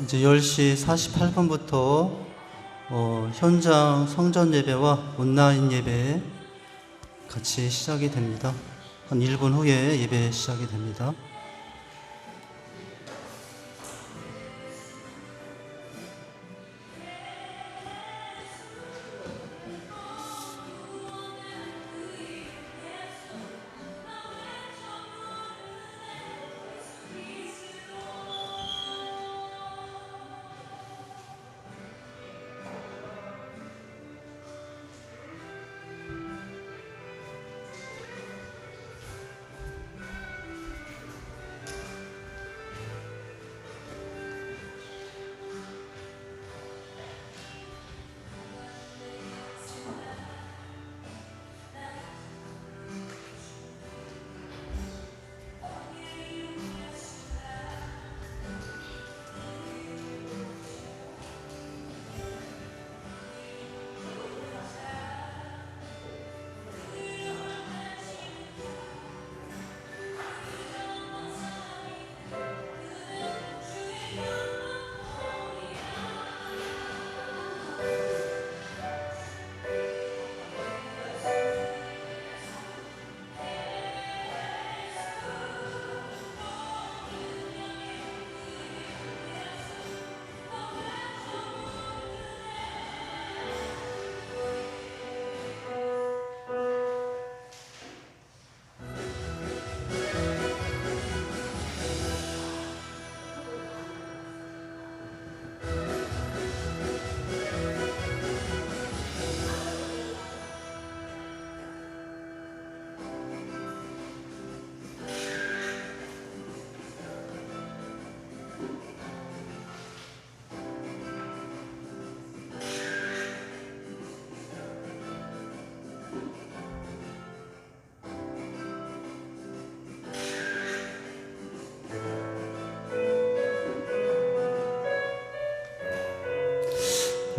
이제 10시 48분부터 현장 성전 예배와 온라인 예배 같이 시작이 됩니다. 한 1분 후에 예배 시작이 됩니다.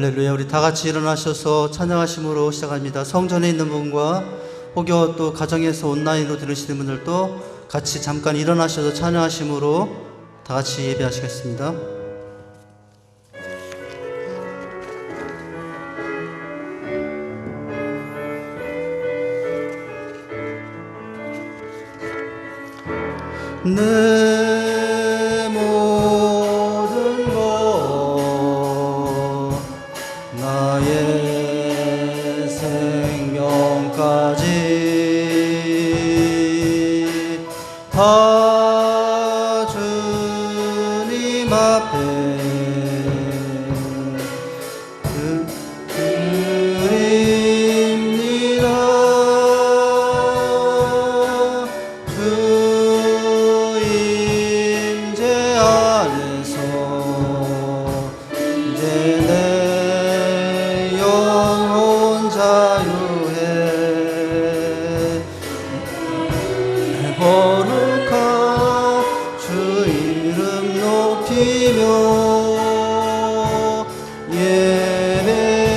할렐루야. 우리 다 같이 일어나셔서 찬양하심으로 시작합니다. 성전에 있는 분과 혹여 또 가정에서 온라인으로 들으시는 분들도 같이 잠깐 일어나셔서 찬양하심으로 다 같이 예배하시겠습니다. 내 모든 것 나의 생명까지 다 주님 앞에 드립니다. 주 임재 안에서 이제 내 영혼 자유해. 거룩한 주 이름 높이며 예배하리.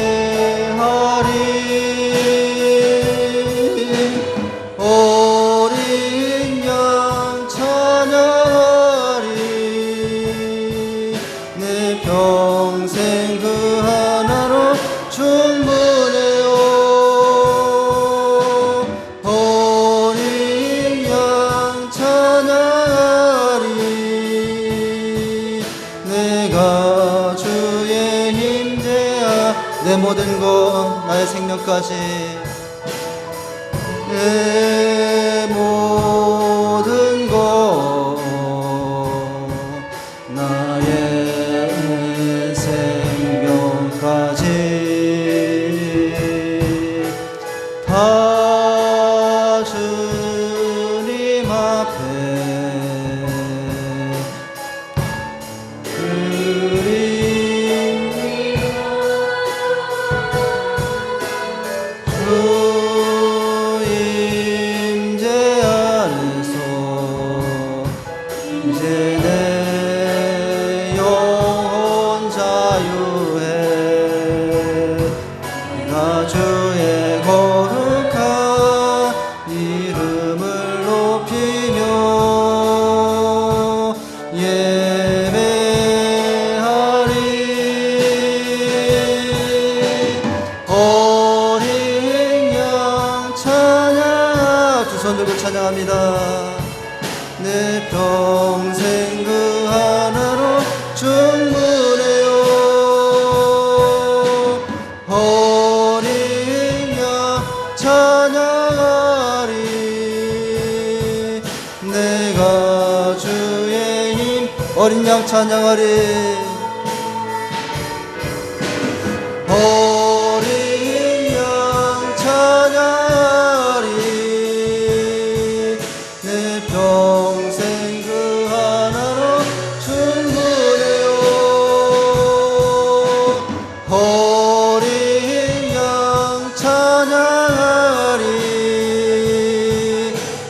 어린 양 찬양하리. 내 평생 그 하나로 충분해요. 어린 양 찬양하리. 내가 주의 힘제야. 내 모든 것 나의 생명까지 내 모든 것 나의 생명까지 다 주님 앞에 주 임재 안에서 이제 내 영혼 자유해. 내가 주의 거룩한 이름을 높이며 예배 찬양합니다. 내 평생 그 하나로 충분해요. 어린 양 찬양하리. 내가 주의 힘 어린 양 찬양하리. 어린 양 찬양하리. 내 평생 그 하나로 충분해요. 어린 양 찬양하리.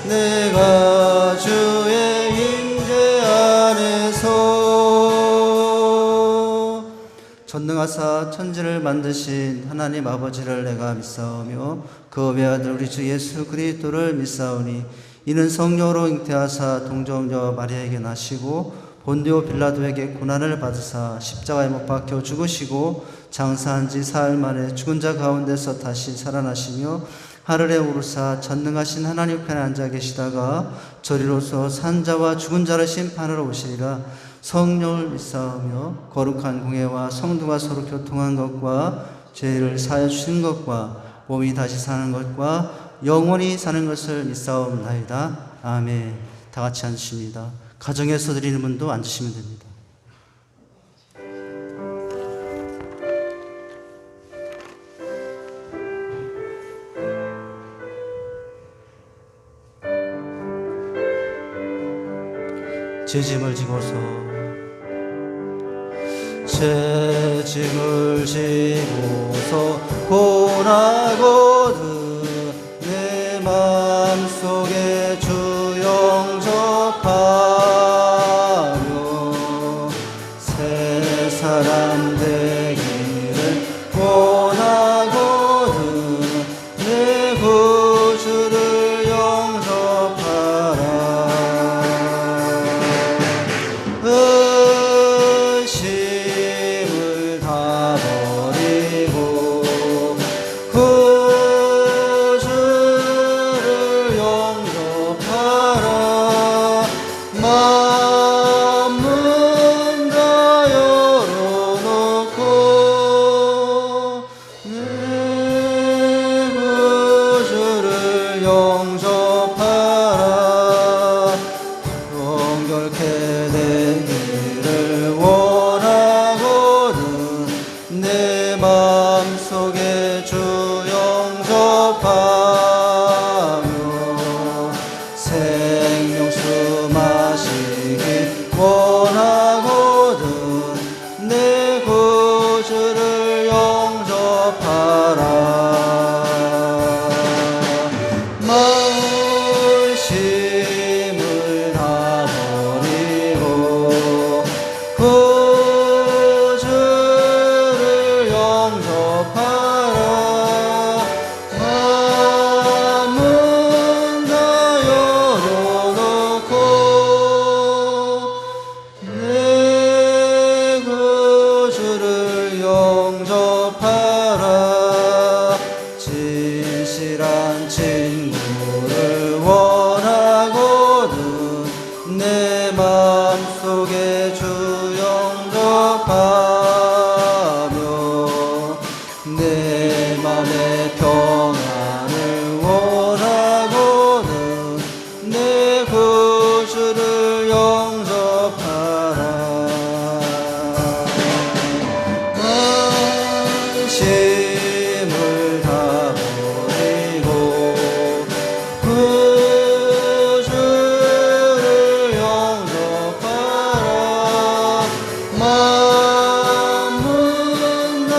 내가 주의 임재 안에서. 전능하사 천지를 만드신 하나님 아버지를 내가 믿사오며 그 외아들 우리 주 예수 그리스도를 믿사오니 이는 성령으로 잉태하사 동정녀 마리아에게 나시고 본디오 빌라도에게 고난을 받으사 십자가에 못 박혀 죽으시고 장사한 지 사흘 만에 죽은 자 가운데서 다시 살아나시며 하늘에 오르사 전능하신 하나님 편에 앉아 계시다가 저리로서 산자와 죽은 자를 심판하러 오시리라. 성령을 믿사오며 거룩한 공예와 성도가 서로 교통한 것과 죄를 사하여 주시는 것과 몸이 다시 사는 것과 영원히 사는 것을 믿사옵나이다. 아멘. 다 같이 앉으십니다. 가정에서 드리는 분도 앉으시면 됩니다. 제 짐을 지고서 제 짐을 지고서 고나거든 내 맘속에 주 영접하며 새 사람 되기를 원하거든 내 구주를 영접하라. 의심을 다 버리고 구주를 영접하라. 마음 문 다 열어놓고 내 구주를 영접하라. 정결케 되기를 원하거든 내 마음속에 주 영접하며 생명수 마시기 원하거든 내 구주를 영접하라. 의심을 다 버리고 구주를 영접하라. 마음은 다 열어놓고 내 구주를 영접하라. 진실한 친구를 원하거든 내 마음속에 주 영접하며 내 맘의 평안을 원하거든 내 구주를 영접하라. 관심을 다 버리고 구주를 영접하라. 마음은 다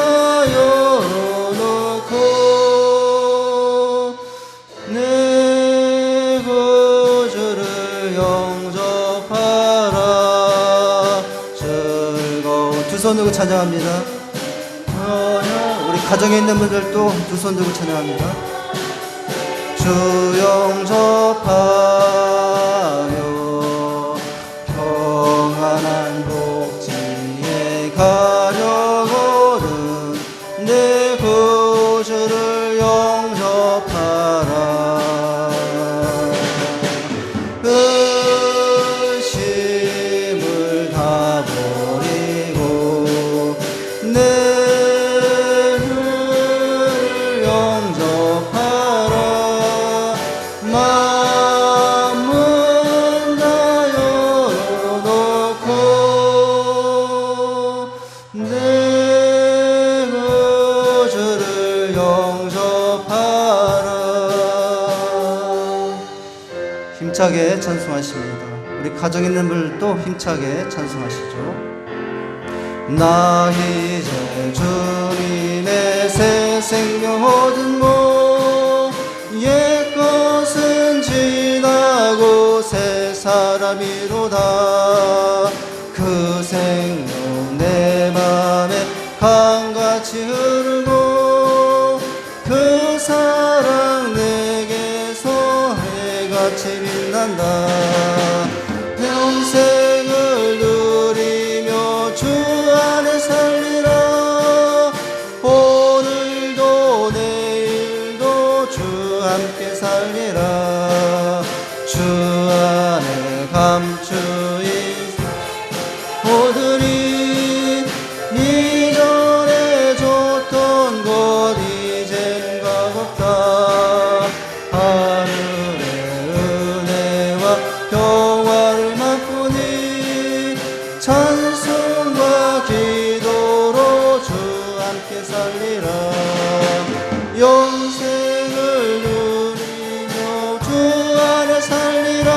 열어놓고 내 구주를 영접하라. 즐거운 두 손 들고 찬양합니다. 우리 가정에 있는 분들도 두 손 들고 찬양합니다. 주 영접하며 평안한 복지에 가려거든 내 구주를 영접하라. 힘차게 찬송하십니다. 우리 가정 있는 분들도 힘차게 찬송하시죠. 나 이제 주님의 새 생명 얻은 모 옛것은 지나고 새 사람이로다. 그 생명 내 맘에 강같이 흐르고 그 사랑 내게서 해같이 빛난다. 평생을 누리며 주 안에 살리라. 오늘도 내일도 주 함께 살리라. 주 안에 감추인 오늘이 이전에 줬던 것 이젠 값없다. 하늘의 은혜와 평화를 맛보니 찬송과 기도로 주 함께 살리라. 영생을 누리며 주 안에 살리라.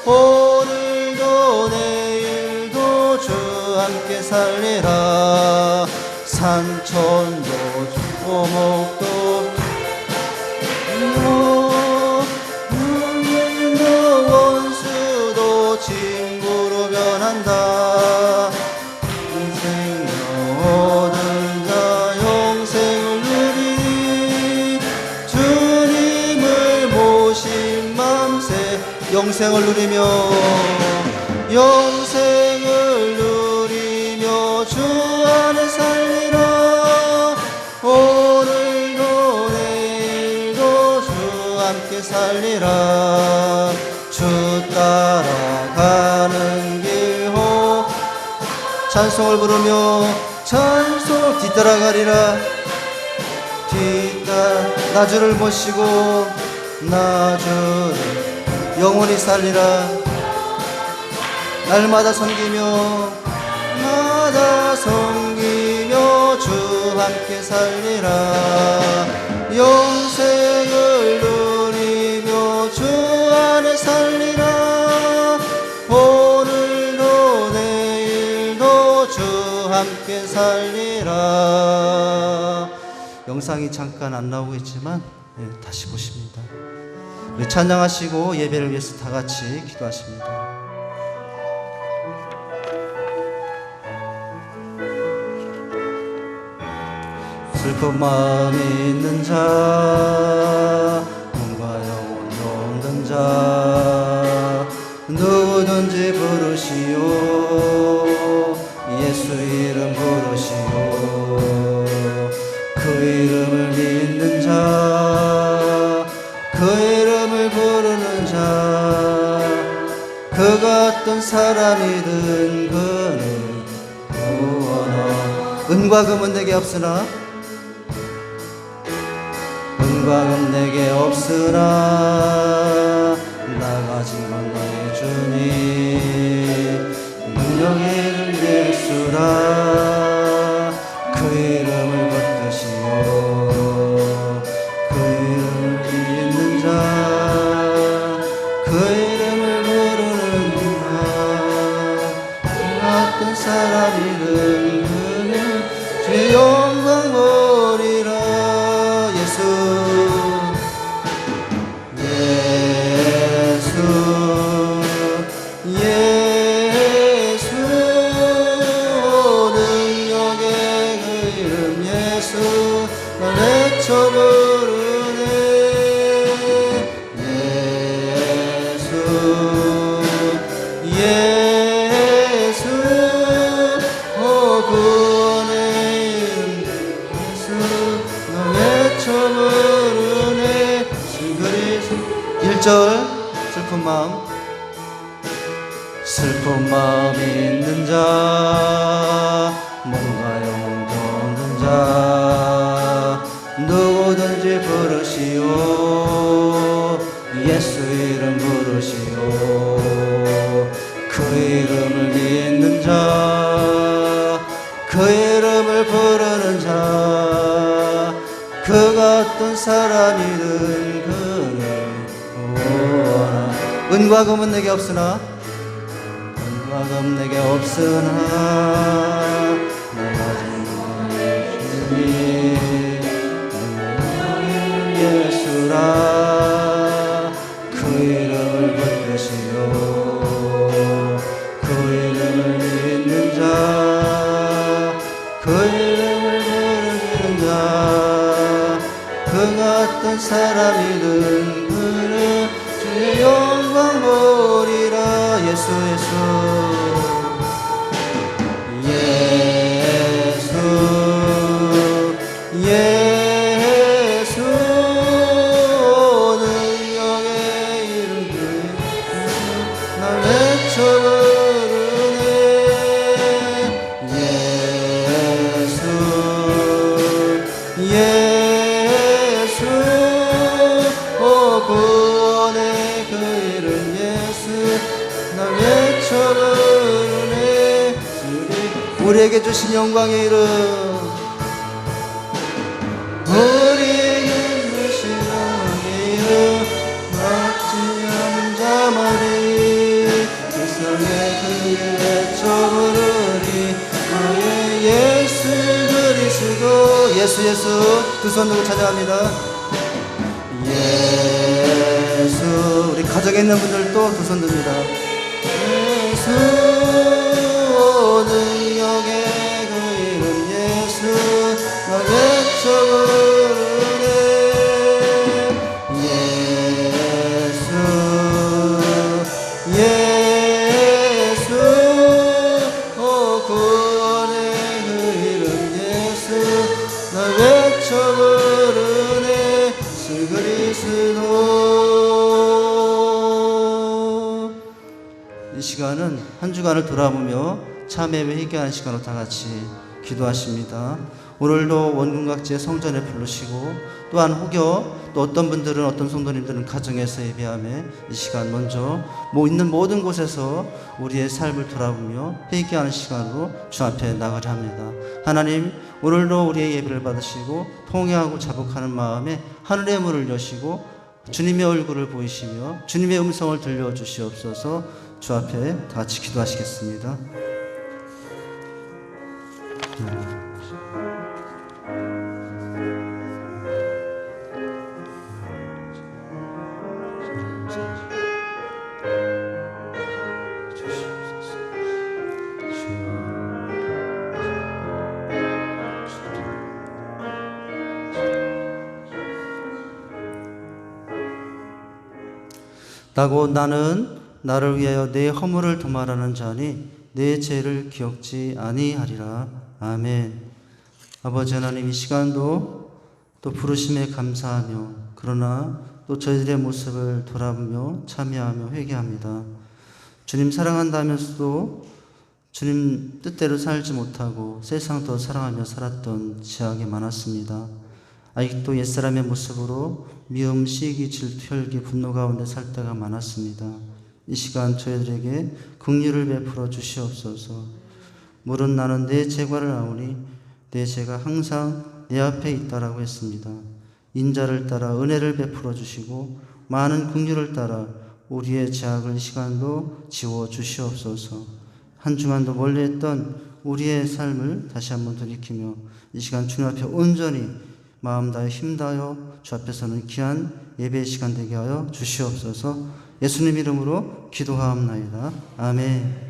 오늘도 내일도 주 함께 살리라. 산천도 오목도 원수도 친구로 변한다. 인생을 얻은 자 영생을 누리니 주님을 모신 맘새 영생을 누리며 영생을 누리며 주 안에 살리라. 오늘도 내일도 주 함께 살리라. 주 따라가는 길호 찬송을 부르며 찬송 뒤따라가리라. 나 주를 모시고 나 주를 영원히 살리라. 날마다 섬기며 주 함께 살리라. 영생을 누리며 주 안에 살리라. 오늘도 내일도 주 함께 살리라. 영상이 잠깐 안 나오고 있지만 다시 보십니다. 우리 찬양하시고 예배를 위해서 다 같이 기도하십니다. 슬픈 마음이 있는 자 몸과 영혼 없는 자 누구든지 부르시오. 예수 이름 부르시오. 그 이름을 믿는 자 그 이름을 부르는 자 그가 어떤 사람이든 그는 구원하. 은과 금은 내게 없으나 은과 금 내게 없으나 나 가진 건 너의 주님 능력 이름 예수라. 그 이름을 붙드시오. 그 이름을 믿는 자 그 이름을 부르는 자 어떤 사람이든 그는 주의 영광 보리라. 예수 능력의 그 이름 예수 날 외쳐 부르네. 예수 구원의 이름 예수 날 외쳐 부르네. 그리스 1절 슬픈 마음 있는 자 몸과 영혼 없는 자 누구든지 부르시오. 예수 이름 부르시오. 그 이름을 믿는 자 그 이름을 부르는 자 그가 어떤 사람이든 그는 구원하. 은과 금은 내게 없으나 은과 금 내게 없으나 내 가진 건 예수라. 그 이름을 붙드시오 그 이름을 믿는 자 그 이름을 부르는 자 그 같은 사람이든 그는 주의 영광 보리라. 예수 예수 예수 예수 능력의 이름 나 외쳐 부르네. 예수 예수 오 구원의 그 이름 예수 나 외쳐 부르네. 우리에게 주신 영광의 이름 우리에게 주신 영광의 이름 막지 않은 자만이 세상에 그를 외쳐 부르리. 나의 예수 그리스도 예수 예수 두 손 들고 찬양합니다. 예수 우리 가정에 있는 분들도 두 손 듭니다. 예수 능력의 그 이름 예수 나 외쳐 부르네. 예수 예수 오 구원의 그 이름 예수 나 외쳐 부르네. 예수 그리스도. 이 시간은 한 주간을 돌아보며 참회 회개하는 시간으로 다 같이 기도하십니다. 오늘도 원군각지의 성전에 부르시고 또한 혹여 또 어떤 분들은 어떤 성도님들은 가정에서 예배하며 이 시간 먼저 있는 모든 곳에서 우리의 삶을 돌아보며 회개하는 시간으로 주 앞에 나가려 합니다. 하나님 오늘도 우리의 예배를 받으시고 통회하고 자복하는 마음에 하늘의 문을 여시고 주님의 얼굴을 보이시며 주님의 음성을 들려주시옵소서. 주 앞에 다 같이 기도하시겠습니다. 나고 나는 나를 위하여 내 허물을 도말하는 자니 내 죄를 기억지 아니하리라. 아멘. 아버지 하나님 이 시간도 또 부르심에 감사하며 그러나 또 저희들의 모습을 돌아보며 참여하며 회개합니다. 주님 사랑한다면서도 주님 뜻대로 살지 못하고 세상 더 사랑하며 살았던 죄악이 많았습니다. 아직도 옛사람의 모습으로 미움, 시기, 질투, 혈기, 분노 가운데 살 때가 많았습니다. 이 시간 저희들에게 긍휼을 베풀어 주시옵소서. 물은 나는 내 죄과를 아오니 내 죄가 항상 내 앞에 있다라고 했습니다. 인자를 따라 은혜를 베풀어 주시고 많은 긍휼을 따라 우리의 죄악을 이 시간도 지워 주시옵소서. 한 주간도 멀리했던 우리의 삶을 다시 한번 돌이키며 이 시간 주님 앞에 온전히 마음 다여 힘 다여 주 앞에서는 귀한 예배의 시간 되게 하여 주시옵소서. 예수님 이름으로 기도하옵나이다. 아멘.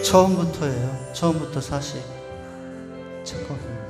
처음부터예요. 처음부터 40. 잠깐만요.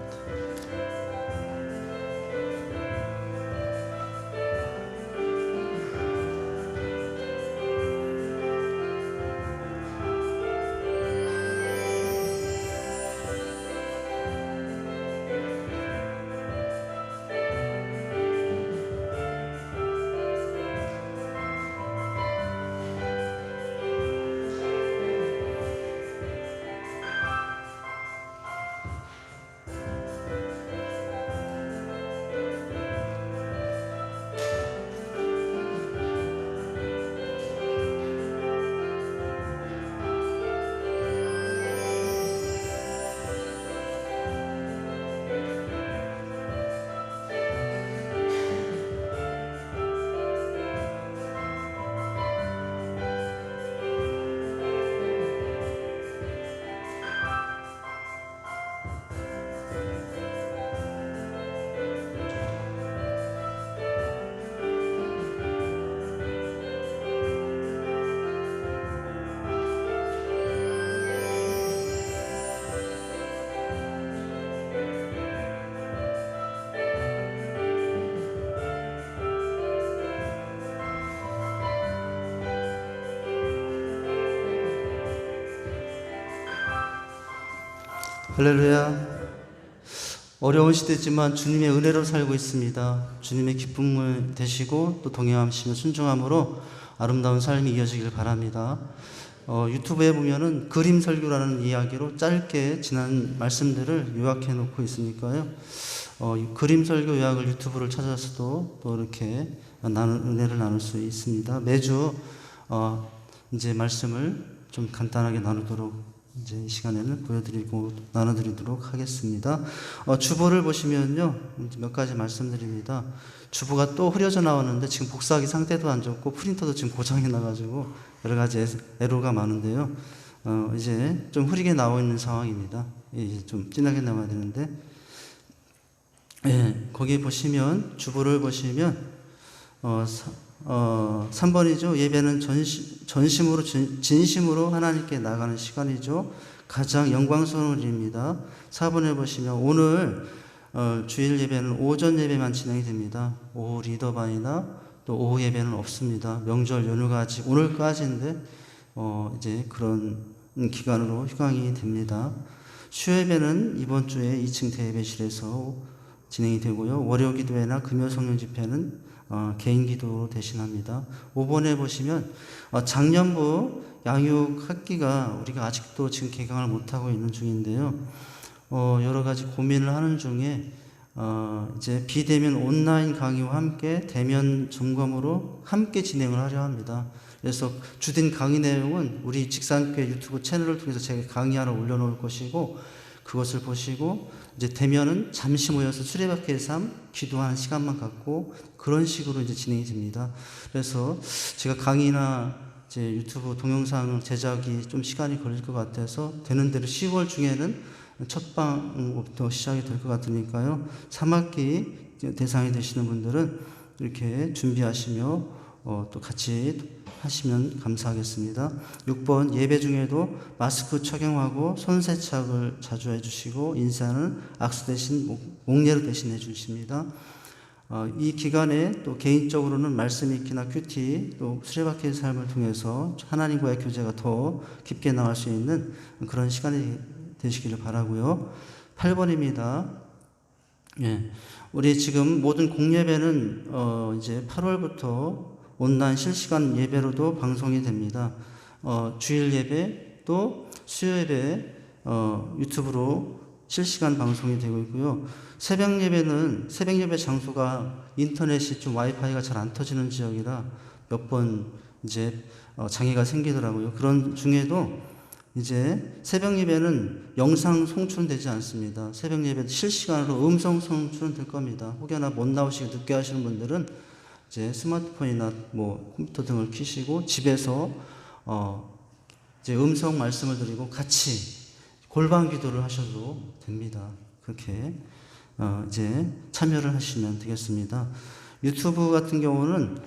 할렐루야. 어려운 시대지만 주님의 은혜로 살고 있습니다. 주님의 기쁨을 되시고 또 동행하시며 순종함으로 아름다운 삶이 이어지길 바랍니다. 유튜브에 보면은 그림 설교라는 이야기로 짧게 지난 말씀들을 요약해 놓고 있으니까요. 그림 설교 요약을 유튜브를 찾아서도 또 이렇게 은혜를 나눌 수 있습니다. 매주 이제 말씀을 좀 간단하게 나누도록 이제 이 시간에는 보여드리고 나눠드리도록 하겠습니다. 주보를 보시면요, 몇 가지 말씀드립니다. 주보가 또 흐려져 나오는데 지금 복사하기 상태도 안 좋고 프린터도 지금 고장이 나가지고 여러 가지 에러가 많은데요. 이제 좀 흐리게 나와 있는 상황입니다. 이제 좀 진하게 나와야 되는데, 거기 보시면 주보를 보시면 3번이죠. 예배는 전심으로 진심으로 하나님께 나가는 시간이죠. 가장 영광스러운 일입니다. 4번에 보시면 오늘 주일 예배는 오전 예배만 진행이 됩니다. 오후 리더반이나 또 오후 예배는 없습니다. 명절 연휴가 아직 오늘까지인데 이제 그런 기간으로 휴강이 됩니다. 수요예배는 이번 주에 2층 대예배실에서 진행이 되고요. 월요 기도회나 금요 성령 집회는 개인 기도로 대신합니다. 5번에 보시면 작년부 양육 학기가 우리가 아직도 지금 개강을 못하고 있는 중인데요. 여러 가지 고민을 하는 중에 이제 비대면 온라인 강의와 함께 대면 점검으로 함께 진행을 하려 합니다. 그래서 주된 강의 내용은 우리 직산교회 유튜브 채널을 통해서 제가 강의 하나 올려놓을 것이고, 그것을 보시고 이제 대면은 잠시 모여서 수레바퀴의 삶, 기도하는 시간만 갖고 그런 식으로 이제 진행이 됩니다. 그래서 제가 강의나 이제 유튜브 동영상 제작이 좀 시간이 걸릴 것 같아서 되는 대로 10월 중에는 첫 방부터 시작이 될 것 같으니까요. 3학기 대상이 되시는 분들은 이렇게 준비하시며 또 같이 하시면 감사하겠습니다. 6번 예배 중에도 마스크 착용하고 손 세척을 자주 해주시고 인사는 악수 대신 목례로 대신해 주십니다. 이 기간에 또 개인적으로는 말씀 읽기나 큐티 또 수레바퀴의 삶을 통해서 하나님과의 교제가 더 깊게 나갈 수 있는 그런 시간이 되시기를 바라고요. 8번입니다. 우리 지금 모든 공예배는 이제 8월부터 온라인 실시간 예배로도 방송이 됩니다. 주일 예배 또 수요 예배 유튜브로 실시간 방송이 되고 있고요. 새벽 예배 장소가 인터넷이 좀 와이파이가 잘 안 터지는 지역이라 몇 번 이제 장애가 생기더라고요. 그런 중에도 이제 새벽 예배는 영상 송출은 되지 않습니다. 새벽 예배도 실시간으로 음성 송출은 될 겁니다. 혹여나 못 나오시고 늦게 하시는 분들은 이제 스마트폰이나 뭐 컴퓨터 등을 켜시고 집에서 이제 음성 말씀을 드리고 같이 골방 기도를 하셔도 됩니다. 그렇게 이제 참여를 하시면 되겠습니다. 유튜브 같은 경우는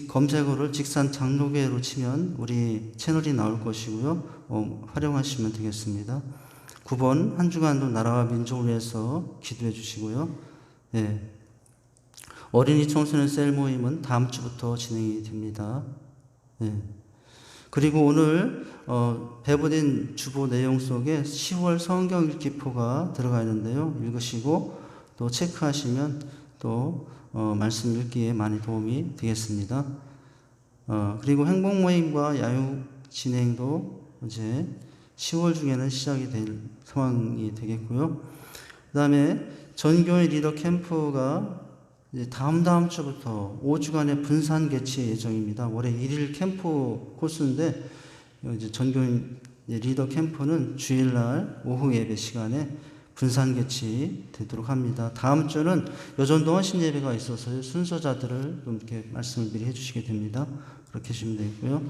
검색어를 직산 장로교회로 치면 우리 채널이 나올 것이고요. 활용하시면 되겠습니다. 9번 한 주간도 나라와 민족을 위해서 기도해 주시고요. 어린이 청소년 셀 모임은 다음 주부터 진행이 됩니다. 그리고 오늘 배부된 주보 내용 속에 10월 성경 읽기표가 들어가 있는데요. 읽으시고 또 체크하시면 또 말씀 읽기에 많이 도움이 되겠습니다. 그리고 행복 모임과 야육 진행도 이제 10월 중에는 시작이 될 상황이 되겠고요. 그 다음에 전교회 리더 캠프가 이제 다음 주부터 5주간의 분산 개최 예정입니다. 올해 1일 캠프 코스인데 이제 전교인 리더 캠프는 주일날 오후 예배 시간에 분산 개최 되도록 합니다. 다음 주는 여전도 헌신 예배가 있어서 순서자들을 좀 이렇게 말씀을 미리 해주시게 됩니다. 그렇게 하시면 되고요.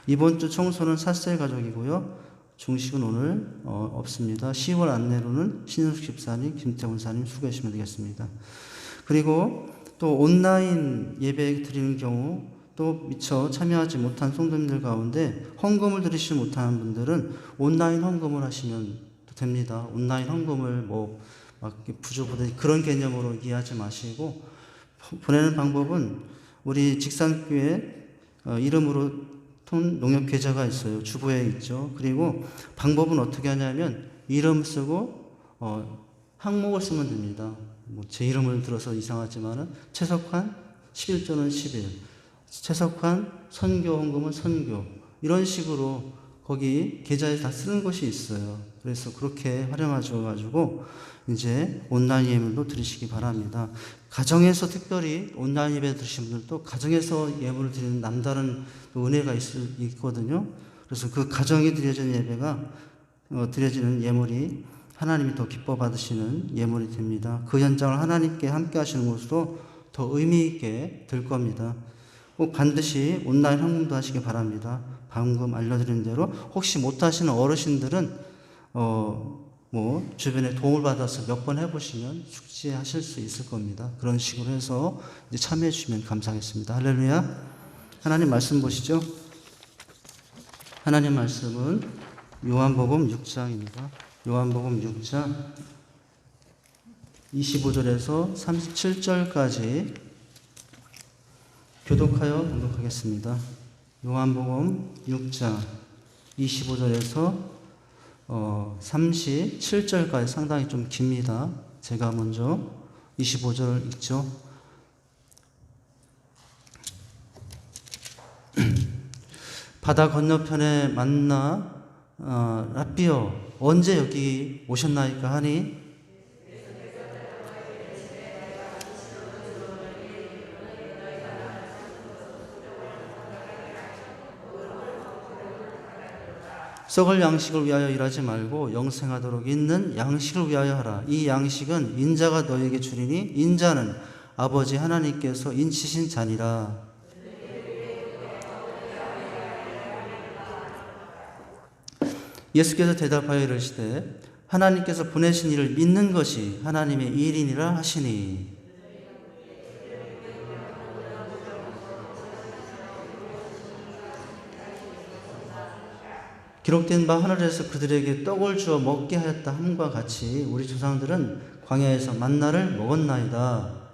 이번 주 청소는 삿셀 가족이고요. 중식은 오늘 없습니다. 10월 안내로는 신은숙 집사님, 김태훈 사님 수고하시면 되겠습니다. 그리고 또 온라인 예배 드리는 경우 또 미처 참여하지 못한 성도님들 가운데 헌금을 드리지 못하는 분들은 온라인 헌금을 하시면 됩니다. 온라인 헌금을 뭐 막 부조부대 그런 개념으로 이해하지 마시고 보내는 방법은 우리 직산교회 이름으로 톤 농협 계좌가 있어요. 주보에 있죠. 그리고 방법은 어떻게 하냐면 이름 쓰고 항목을 쓰면 됩니다. 뭐 제 이름을 들어서 이상하지만은 최석환 11조는 11, 최석환 선교 헌금은 선교, 이런 식으로 거기 계좌에 다 쓰는 것이 있어요. 그래서 그렇게 활용하셔가지고 이제 온라인 예물도 드리시기 바랍니다. 가정에서 특별히 온라인 예배 드리신 분들도 가정에서 예물을 드리는 남다른 은혜가 있거든요. 그래서 그 가정에 드려지는 예배가 드려지는 예물이 하나님이 더 기뻐 받으시는 예물이 됩니다. 그 현장을 하나님께 함께 하시는 것으로 더 의미 있게 될 겁니다. 꼭 반드시 온라인 헌금도 하시기 바랍니다. 방금 알려드린 대로 혹시 못하시는 어르신들은 뭐 주변에 도움을 받아서 몇 번 해보시면 숙지하실 수 있을 겁니다. 그런 식으로 해서 이제 참여해 주시면 감사하겠습니다. 할렐루야. 하나님 말씀 보시죠. 하나님 말씀은 요한복음 6장입니다. 요한복음 6장 25절에서 37절까지 교독하여 봉독하겠습니다. 요한복음 6장 25절에서 37절까지 상당히 좀 깁니다. 제가 먼저 25절 읽죠. 바다 건너편에 만나 랍비여 언제 여기 오셨나이까 하니 썩을 양식을 위하여 일하지 말고 영생하도록 있는 양식을 위하여 하라. 이 양식은 인자가 너에게 주리니 인자는 아버지 하나님께서 인치신 자니라. 예수께서 대답하여 이르시되 하나님께서 보내신 이를 믿는 것이 하나님의 일이니라 하시니 기록된 바 하늘에서 그들에게 떡을 주어 먹게 하였다 함과 같이 우리 조상들은 광야에서 만나를 먹었나이다.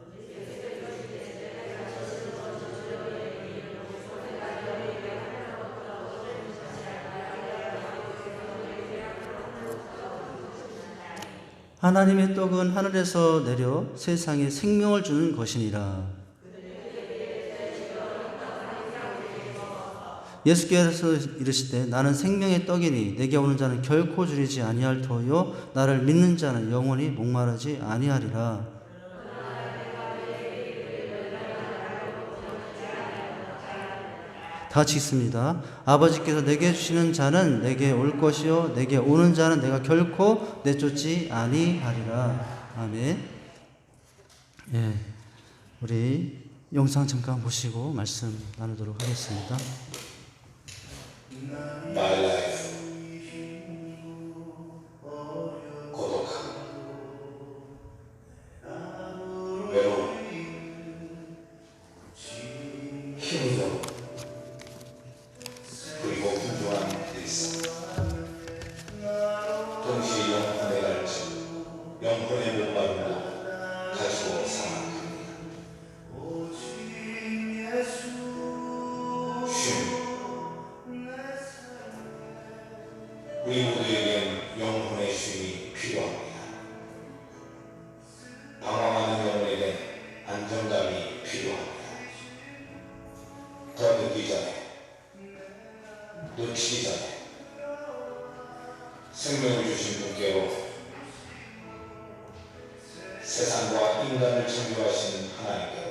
하나님의 떡은 하늘에서 내려 세상에 생명을 주는 것이니라. 예수께서 이르시되 나는 생명의 떡이니 내게 오는 자는 결코 줄이지 아니할 터요 나를 믿는 자는 영원히 목마르지 아니하리라. 다 같이 읽습니다. 아버지께서 내게 주시는 자는 내게 올 것이요 내게 오는 자는 내가 결코 내쫓지 아니하리라. 아멘. 예, 우리 영상 잠깐 보시고 말씀 나누도록 하겠습니다. My life 고독함, 외로움, 힘으로 그리고 분주한 일상, 동시에 영혼의 갈증, 영혼의 목마름도 가지고 살아갑니다. 쉼, 우리 모두에겐 영혼의 쉼이 필요합니다. 방황하는 영혼에겐 안정감이 필요합니다. 더 늦기 전에, 놓치기 전에 생명을 주신 분께로 세상과 인간을 창조하신 하나님께로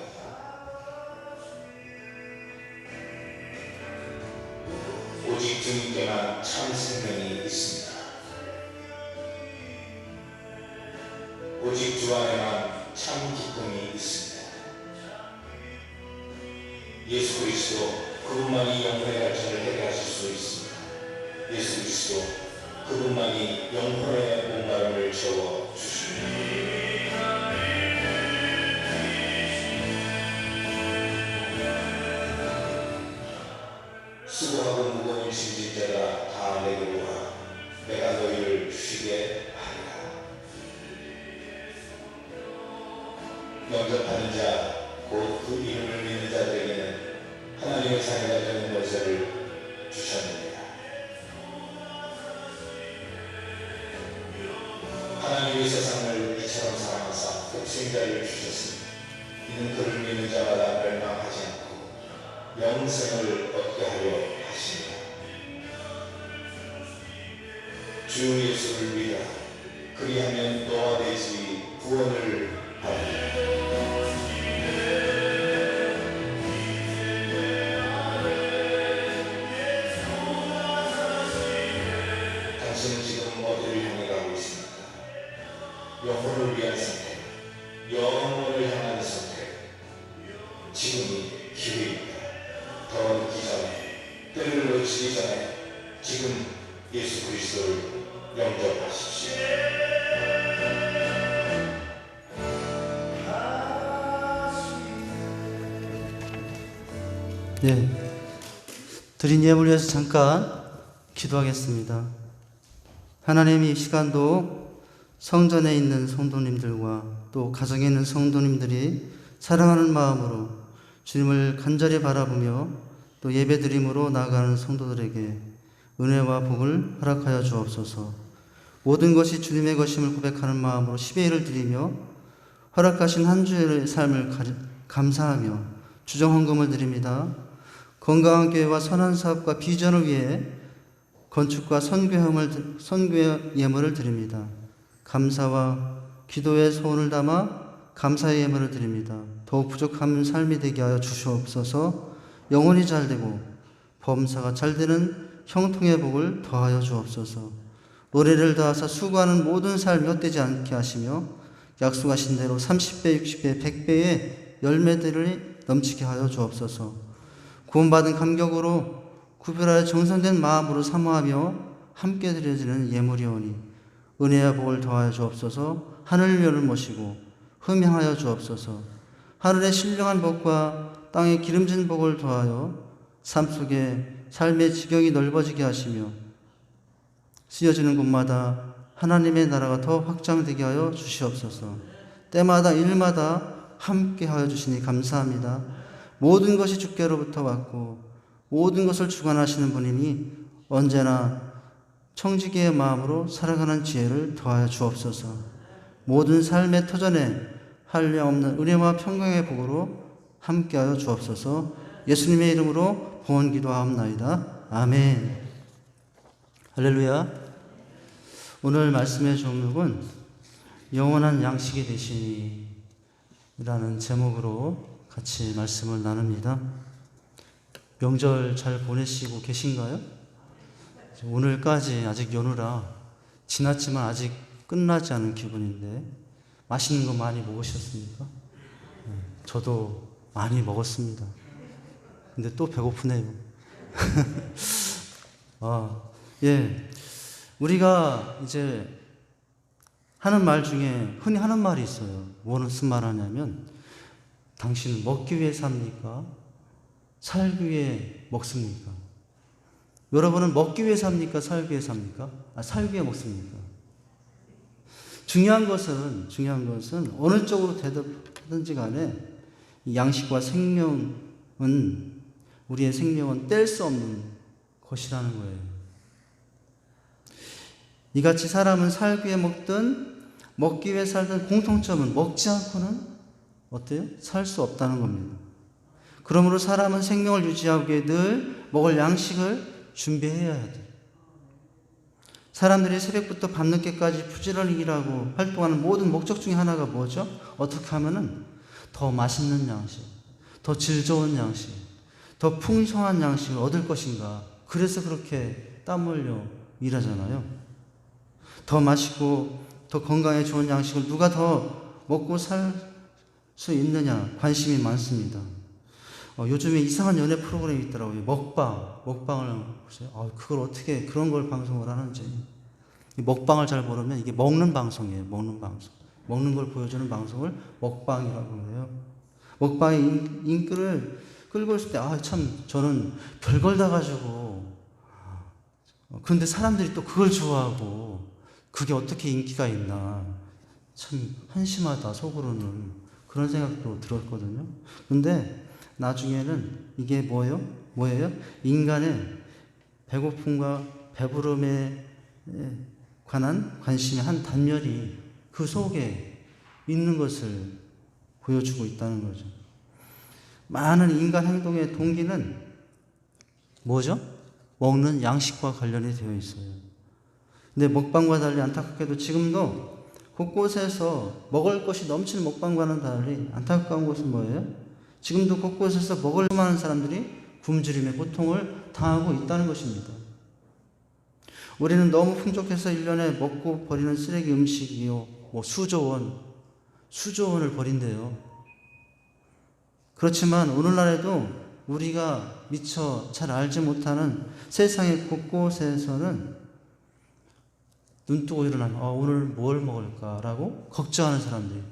오직 주님께만 참 생명이 있습니다. 오직 주 안에만 참 기쁨이 있습니다. 예수 그리스도 그분만이 영혼의 갈증을 해결하실 수 있습니다. 예수 그리스도 그분만이 영혼의 목마름을 채워 주십니다. 수고하고 무거운 짐진 자가 다 내게로 오라. 내가 너희를 쉬게 하리라. 영접하는 자, 곧 그 이름을 믿는 자들에게는 하나님의 자녀가 되는 것을 주셨느니라. 이는 그를 믿는 자마다 멸망하지 않고 영생을 얻게 하려 하십니다. 주 예수를 믿어 그리하면 너와 내 집이 구원을 받으리라. 당신은 지금 어디를 향해 가고 있습니까? 영혼을 위한 선택, 영혼을 향한 선택. 지금이 기회입니다. 더 늦기 전에, 때를 놓치기 전에 지금 예수 그리스도를 영접하십시오. 네, 드린 예물 위해서 잠깐 기도하겠습니다. 하나님, 이 시간도 성전에 있는 성도님들과 또 가정에 있는 성도님들이 사랑하는 마음으로 주님을 간절히 바라보며 또 예배드림으로 나아가는 성도들에게 은혜와 복을 허락하여 주옵소서. 모든 것이 주님의 것임을 고백하는 마음으로 10의 1을 드리며 허락하신 한 주의 삶을 감사하며 주정 헌금을 드립니다. 건강한 교회와 선한 사업과 비전을 위해 건축과 선교 예물을 드립니다. 감사와 기도의 소원을 담아 감사의 예물을 드립니다. 더욱 부족한 삶이 되게 하여 주시옵소서. 영혼이 잘되고 범사가 잘되는 형통의 복을 더하여 주옵소서. 노래를 다하사 수고하는 모든 삶이 헛되지 않게 하시며 약속하신 대로 30배, 60배, 100배의 열매들을 넘치게 하여 주옵소서. 구원받은 감격으로 구별하여 정성된 마음으로 사모하며 함께 드려지는 예물이오니 은혜와 복을 더하여 주옵소서. 하늘별을 모시고 흠양하여 주옵소서. 하늘의 신령한 복과 땅의 기름진 복을 더하여 삶 속에 삶의 지경이 넓어지게 하시며 쓰여지는 곳마다 하나님의 나라가 더 확장되게 하여 주시옵소서. 때마다 일마다 함께 하여 주시니 감사합니다. 모든 것이 주께로부터 왔고 모든 것을 주관하시는 분이니 언제나 청지기의 마음으로 살아가는 지혜를 더하여 주옵소서. 모든 삶의 터전에 한량없는 은혜와 평강의 복으로 함께하여 주옵소서. 예수님의 이름으로 봉헌 기도하옵나이다. 아멘. 할렐루야. 오늘 말씀의 종목은 영원한 양식이 되시니 라는 제목으로 같이 말씀을 나눕니다. 명절 잘 보내시고 계신가요? 오늘까지 아직 연휴라 지났지만 아직 끝나지 않은 기분인데 맛있는 거 많이 먹으셨습니까? 저도 많이 먹었습니다. 근데 또 배고프네요. 우리가 이제 하는 말 중에 흔히 하는 말이 있어요. 무슨 말 하냐면 당신은 먹기 위해 삽니까? 살기 위해 먹습니까? 여러분은 먹기 위해 삽니까? 살기 위해 삽니까? 살기 위해 먹습니까? 중요한 것은 어느 쪽으로 대답하든지 간에 양식과 생명은 우리의 생명은 뗄 수 없는 것이라는 거예요. 이같이 사람은 살기 위해 먹든 먹기 위해 살든 공통점은 먹지 않고는 어때요? 살 수 없다는 겁니다. 그러므로 사람은 생명을 유지하기 위해 늘 먹을 양식을 준비해야 돼. 사람들이 새벽부터 밤늦게까지 부지런히 일하고 활동하는 모든 목적 중에 하나가 뭐죠? 어떻게 하면은 더 맛있는 양식, 더 질 좋은 양식, 더 풍성한 양식을 얻을 것인가. 그래서 그렇게 땀 흘려 일하잖아요. 더 맛있고 더 건강에 좋은 양식을 누가 더 먹고 살 수 있느냐 관심이 많습니다. 요즘에 이상한 연애 프로그램이 있더라고요. 먹방을 보세요. 그걸 어떻게 그런 걸 방송을 하는지. 먹방을 잘 모르면 이게 먹는 방송이에요. 먹는 방송. 먹는 걸 보여주는 방송을 먹방이라고 해요. 먹방의 인기를 끌고 있을 때 참 저는 별걸 다 가지고 그런데 사람들이 또 그걸 좋아하고 그게 어떻게 인기가 있나 참 한심하다 속으로는 그런 생각도 들었거든요. 근데 나중에는 이게 뭐예요? 인간의 배고픔과 배부름에 관한 관심의 한 단면이 그 속에 있는 것을 보여주고 있다는 거죠. 많은 인간 행동의 동기는 뭐죠? 먹는 양식과 관련이 되어 있어요. 근데 먹방과 달리 안타깝게도 지금도 곳곳에서 먹을 것이 넘치는 먹방과는 달리 안타까운 것은 뭐예요? 지금도 곳곳에서 먹을 많은 사람들이 굶주림의 고통을 당하고 있다는 것입니다. 우리는 너무 풍족해서 1년에 먹고 버리는 쓰레기 음식이요, 수조 원을 버린대요. 그렇지만 오늘날에도 우리가 미처 잘 알지 못하는 세상의 곳곳에서는 눈뜨고 일어나면 오늘 뭘 먹을까라고 걱정하는 사람들이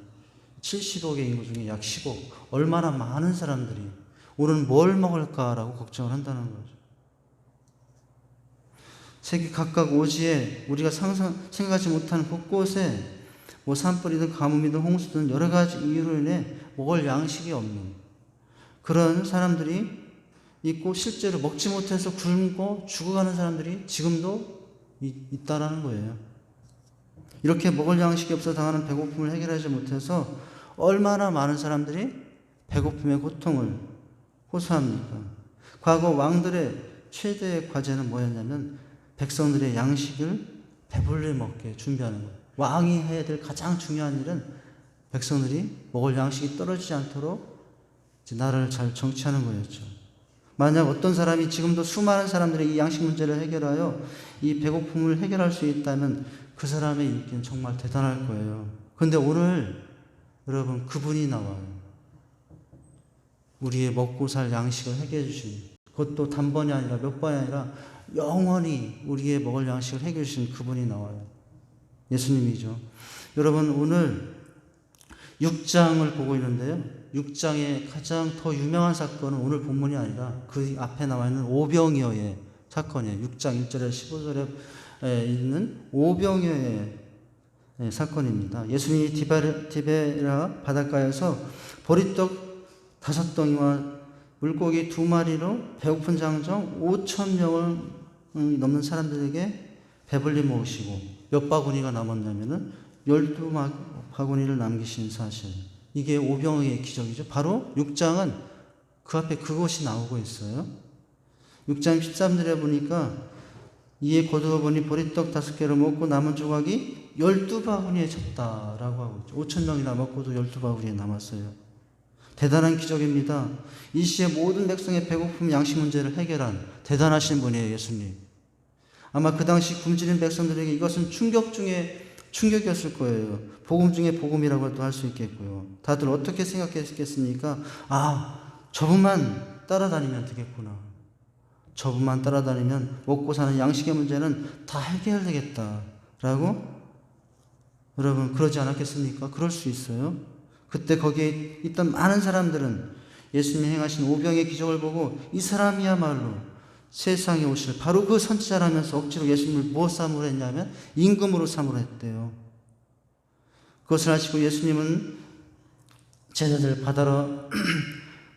70억의 인구 중에 약 10억, 얼마나 많은 사람들이 오늘 뭘 먹을까라고 걱정을 한다는 거죠. 세계 각각 오지에 우리가 생각하지 못하는 곳곳에 산불이든 가뭄이든 홍수든 여러 가지 이유로 인해 먹을 양식이 없는 그런 사람들이 있고, 실제로 먹지 못해서 굶고 죽어가는 사람들이 지금도 있다라는 거예요. 이렇게 먹을 양식이 없어 당하는 배고픔을 해결하지 못해서 얼마나 많은 사람들이 배고픔의 고통을 호소합니까? 과거 왕들의 최대의 과제는 뭐였냐면 백성들의 양식을 배불리 먹게 준비하는 거예요. 왕이 해야 될 가장 중요한 일은 백성들이 먹을 양식이 떨어지지 않도록 나라를 잘 정치하는 거였죠. 만약 어떤 사람이 지금도 수많은 사람들의 이 양식 문제를 해결하여 이 배고픔을 해결할 수 있다면 그 사람의 인기는 정말 대단할 거예요. 그런데 오늘 여러분 그분이 나와요. 우리의 먹고 살 양식을 해결해 주신, 그것도 단번이 아니라 몇 번이 아니라 영원히 우리의 먹을 양식을 해결해 주신 그분이 나와요. 예수님이죠. 여러분 오늘 6장을 보고 있는데요. 6장의 가장 더 유명한 사건은 오늘 본문이 아니라 그 앞에 나와 있는 오병이어의 사건이에요. 6장 1절에 15절에 있는 오병이어의 사건입니다. 예수님이 디베라 바닷가에서 보리떡 5덩이와 물고기 2마리로 배고픈 장정 5,000명을 넘는 사람들에게 배불리 먹으시고, 몇 바구니가 남았냐면은 12바구니를 남기신 사실. 이게 오병이어의 기적이죠. 바로 6장은 그 앞에 그것이 나오고 있어요. 6장 13절에 보니까 이에 거두어 보니 보리떡 5개를 먹고 남은 조각이 12바구니에 찼다라고 하고 있죠. 5,000명이나 먹고도 12바구니에 남았어요. 대단한 기적입니다. 이 시에 모든 백성의 배고픔 양식 문제를 해결한 대단하신 분이에요, 예수님. 아마 그 당시 굶주린 백성들에게 이것은 충격 중에 충격이었을 거예요. 복음 중에 복음이라고도 할 수 있겠고요. 다들 어떻게 생각했겠습니까? 저분만 따라다니면 되겠구나. 저분만 따라다니면 먹고 사는 양식의 문제는 다 해결되겠다라고 여러분 그러지 않았겠습니까? 그럴 수 있어요. 그때 거기에 있던 많은 사람들은 예수님이 행하신 오병의 기적을 보고 이 사람이야말로 세상에 오실 바로 그 선지자라면서 억지로 예수님을 무엇 삼으로 했냐면 임금으로 삼으로 했대요. 그것을 아시고 예수님은 제자들 바다로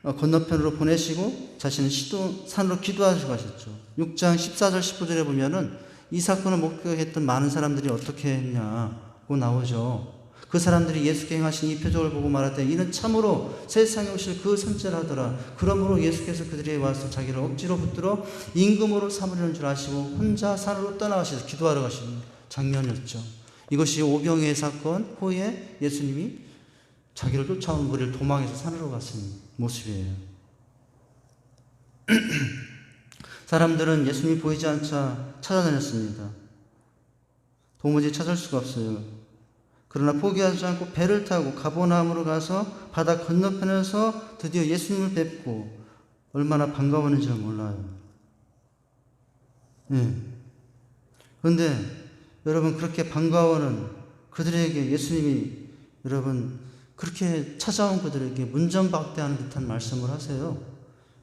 건너편으로 보내시고 자신은 산으로 기도하시고 가셨죠. 6장 14절 15절에 보면은 이 사건을 목격했던 많은 사람들이 어떻게 했냐고 나오죠. 그 사람들이 예수께 행하신 이 표적을 보고 말할 때 이는 참으로 세상에 오실 그 선지자라더라. 그러므로 예수께서 그들에게 와서 자기를 억지로 붙들어 임금으로 삼으려는 줄 아시고 혼자 산으로 떠나가셔서 기도하러 가시는 장면이었죠. 이것이 오병이어의 사건 후에 예수님이 자기를 쫓아온 무리를 도망해서 산으로 갔은 모습이에요. 사람들은 예수님이 보이지 않자 찾아다녔습니다. 도무지 찾을 수가 없어요. 그러나 포기하지 않고 배를 타고 가버나움으로 가서 바다 건너편에서 드디어 예수님을 뵙고 얼마나 반가웠는지 몰라요. 그런데 여러분 그렇게 반가워하는 그들에게 예수님이 여러분 그렇게 찾아온 그들에게 문전박대하는 듯한 말씀을 하세요.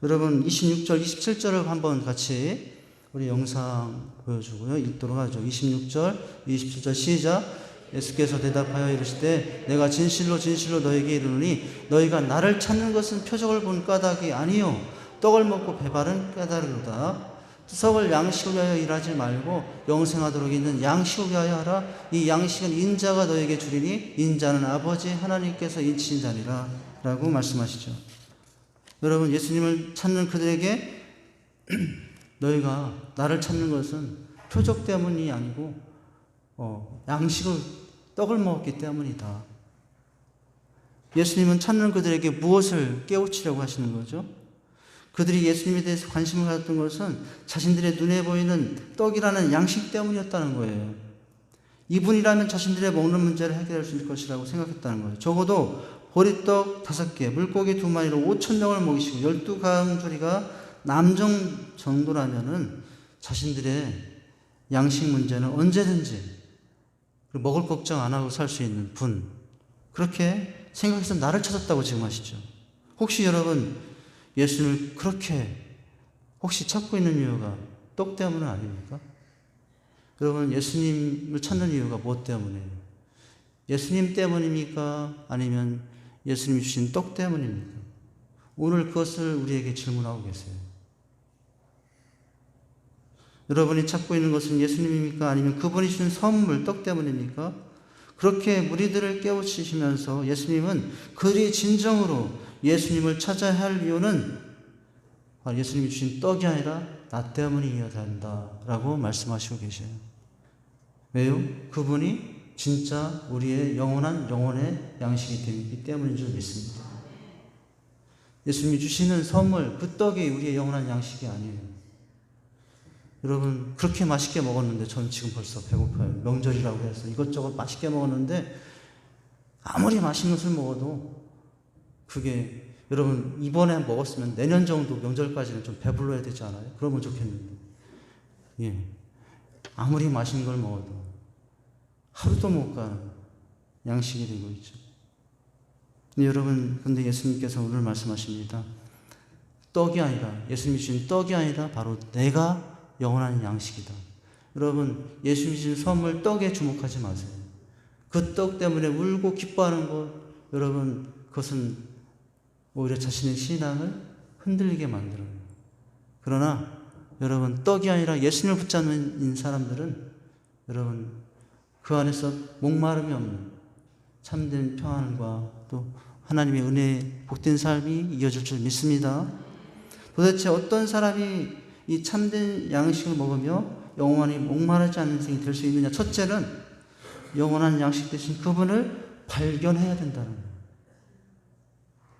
여러분 26절 27절을 한번 같이 우리 영상 보여주고요. 읽도록 하죠. 26절 27절 시작. 예수께서 대답하여 이르시되 내가 진실로 진실로 너에게 이르노니 너희가 나를 찾는 것은 표적을 본 까닭이 아니요 떡을 먹고 배바른 까닭이로다. 썩을 양식을 위하여 일하지 말고 영생하도록 있는 양식을 위하여 하라. 이 양식은 인자가 너에게 주리니 인자는 아버지 하나님께서 인치신 자니라 라고 말씀하시죠. 여러분, 예수님을 찾는 그들에게 너희가 나를 찾는 것은 표적 때문이 아니고 양식을 떡을 먹었기 때문이다. 예수님은 찾는 그들에게 무엇을 깨우치려고 하시는 거죠? 그들이 예수님에 대해서 관심을 가졌던 것은 자신들의 눈에 보이는 떡이라는 양식 때문이었다는 거예요. 이분이라면 자신들의 먹는 문제를 해결할 수 있을 것이라고 생각했다는 거예요. 적어도 보리떡 5개, 물고기 2마리로 5,000명을 먹이시고 12강조리가 남정 정도라면은 자신들의 양식 문제는 언제든지 먹을 걱정 안 하고 살 수 있는 분, 그렇게 생각해서 나를 찾았다고 지금 하시죠. 혹시 여러분 예수님을 그렇게 혹시 찾고 있는 이유가 떡 때문은 아닙니까? 여러분, 예수님을 찾는 이유가 무엇 때문이에요? 예수님 때문입니까? 아니면 예수님이 주신 떡 때문입니까? 오늘 그것을 우리에게 질문하고 계세요. 여러분이 찾고 있는 것은 예수님입니까? 아니면 그분이 주신 선물, 떡 때문입니까? 그렇게 무리들을 깨우치시면서 예수님은 그들이 진정으로 예수님을 찾아야 할 이유는 예수님이 주신 떡이 아니라 나 때문이어야 된다라고 말씀하시고 계셔요. 왜요? 그분이 진짜 우리의 영혼의 양식이 되기 때문인 줄 믿습니다. 예수님이 주시는 선물, 그 떡이 우리의 영원한 양식이 아니에요. 여러분, 그렇게 맛있게 먹었는데 저는 지금 벌써 배고파요. 명절이라고 해서 이것저것 맛있게 먹었는데 아무리 맛있는 것을 먹어도 그게 여러분 이번에 먹었으면 내년 정도 명절까지는 좀 배불러야 되지 않아요? 그러면 좋겠는데 아무리 맛있는 걸 먹어도 하루도 못 가는 양식이 되고 있죠. 여러분, 근데 예수님께서 오늘 말씀하십니다. 떡이 아니라, 예수님이 주신 떡이 아니라 바로 내가 영원한 양식이다. 여러분, 예수님이 주신 선물 떡에 주목하지 마세요. 그 떡 때문에 울고 기뻐하는 것, 여러분, 그것은 오히려 자신의 신앙을 흔들리게 만들어요. 그러나 여러분, 떡이 아니라 예수님을 붙잡는 사람들은 여러분 그 안에서 목마름이 없는 참된 평안과 또 하나님의 은혜에 복된 삶이 이어질 줄 믿습니다. 도대체 어떤 사람이 이 참된 양식을 먹으며 영원히 목마르지 않는 인생이 될 수 있느냐? 첫째는 영원한 양식 되신 그분을 발견해야 된다는 거예요.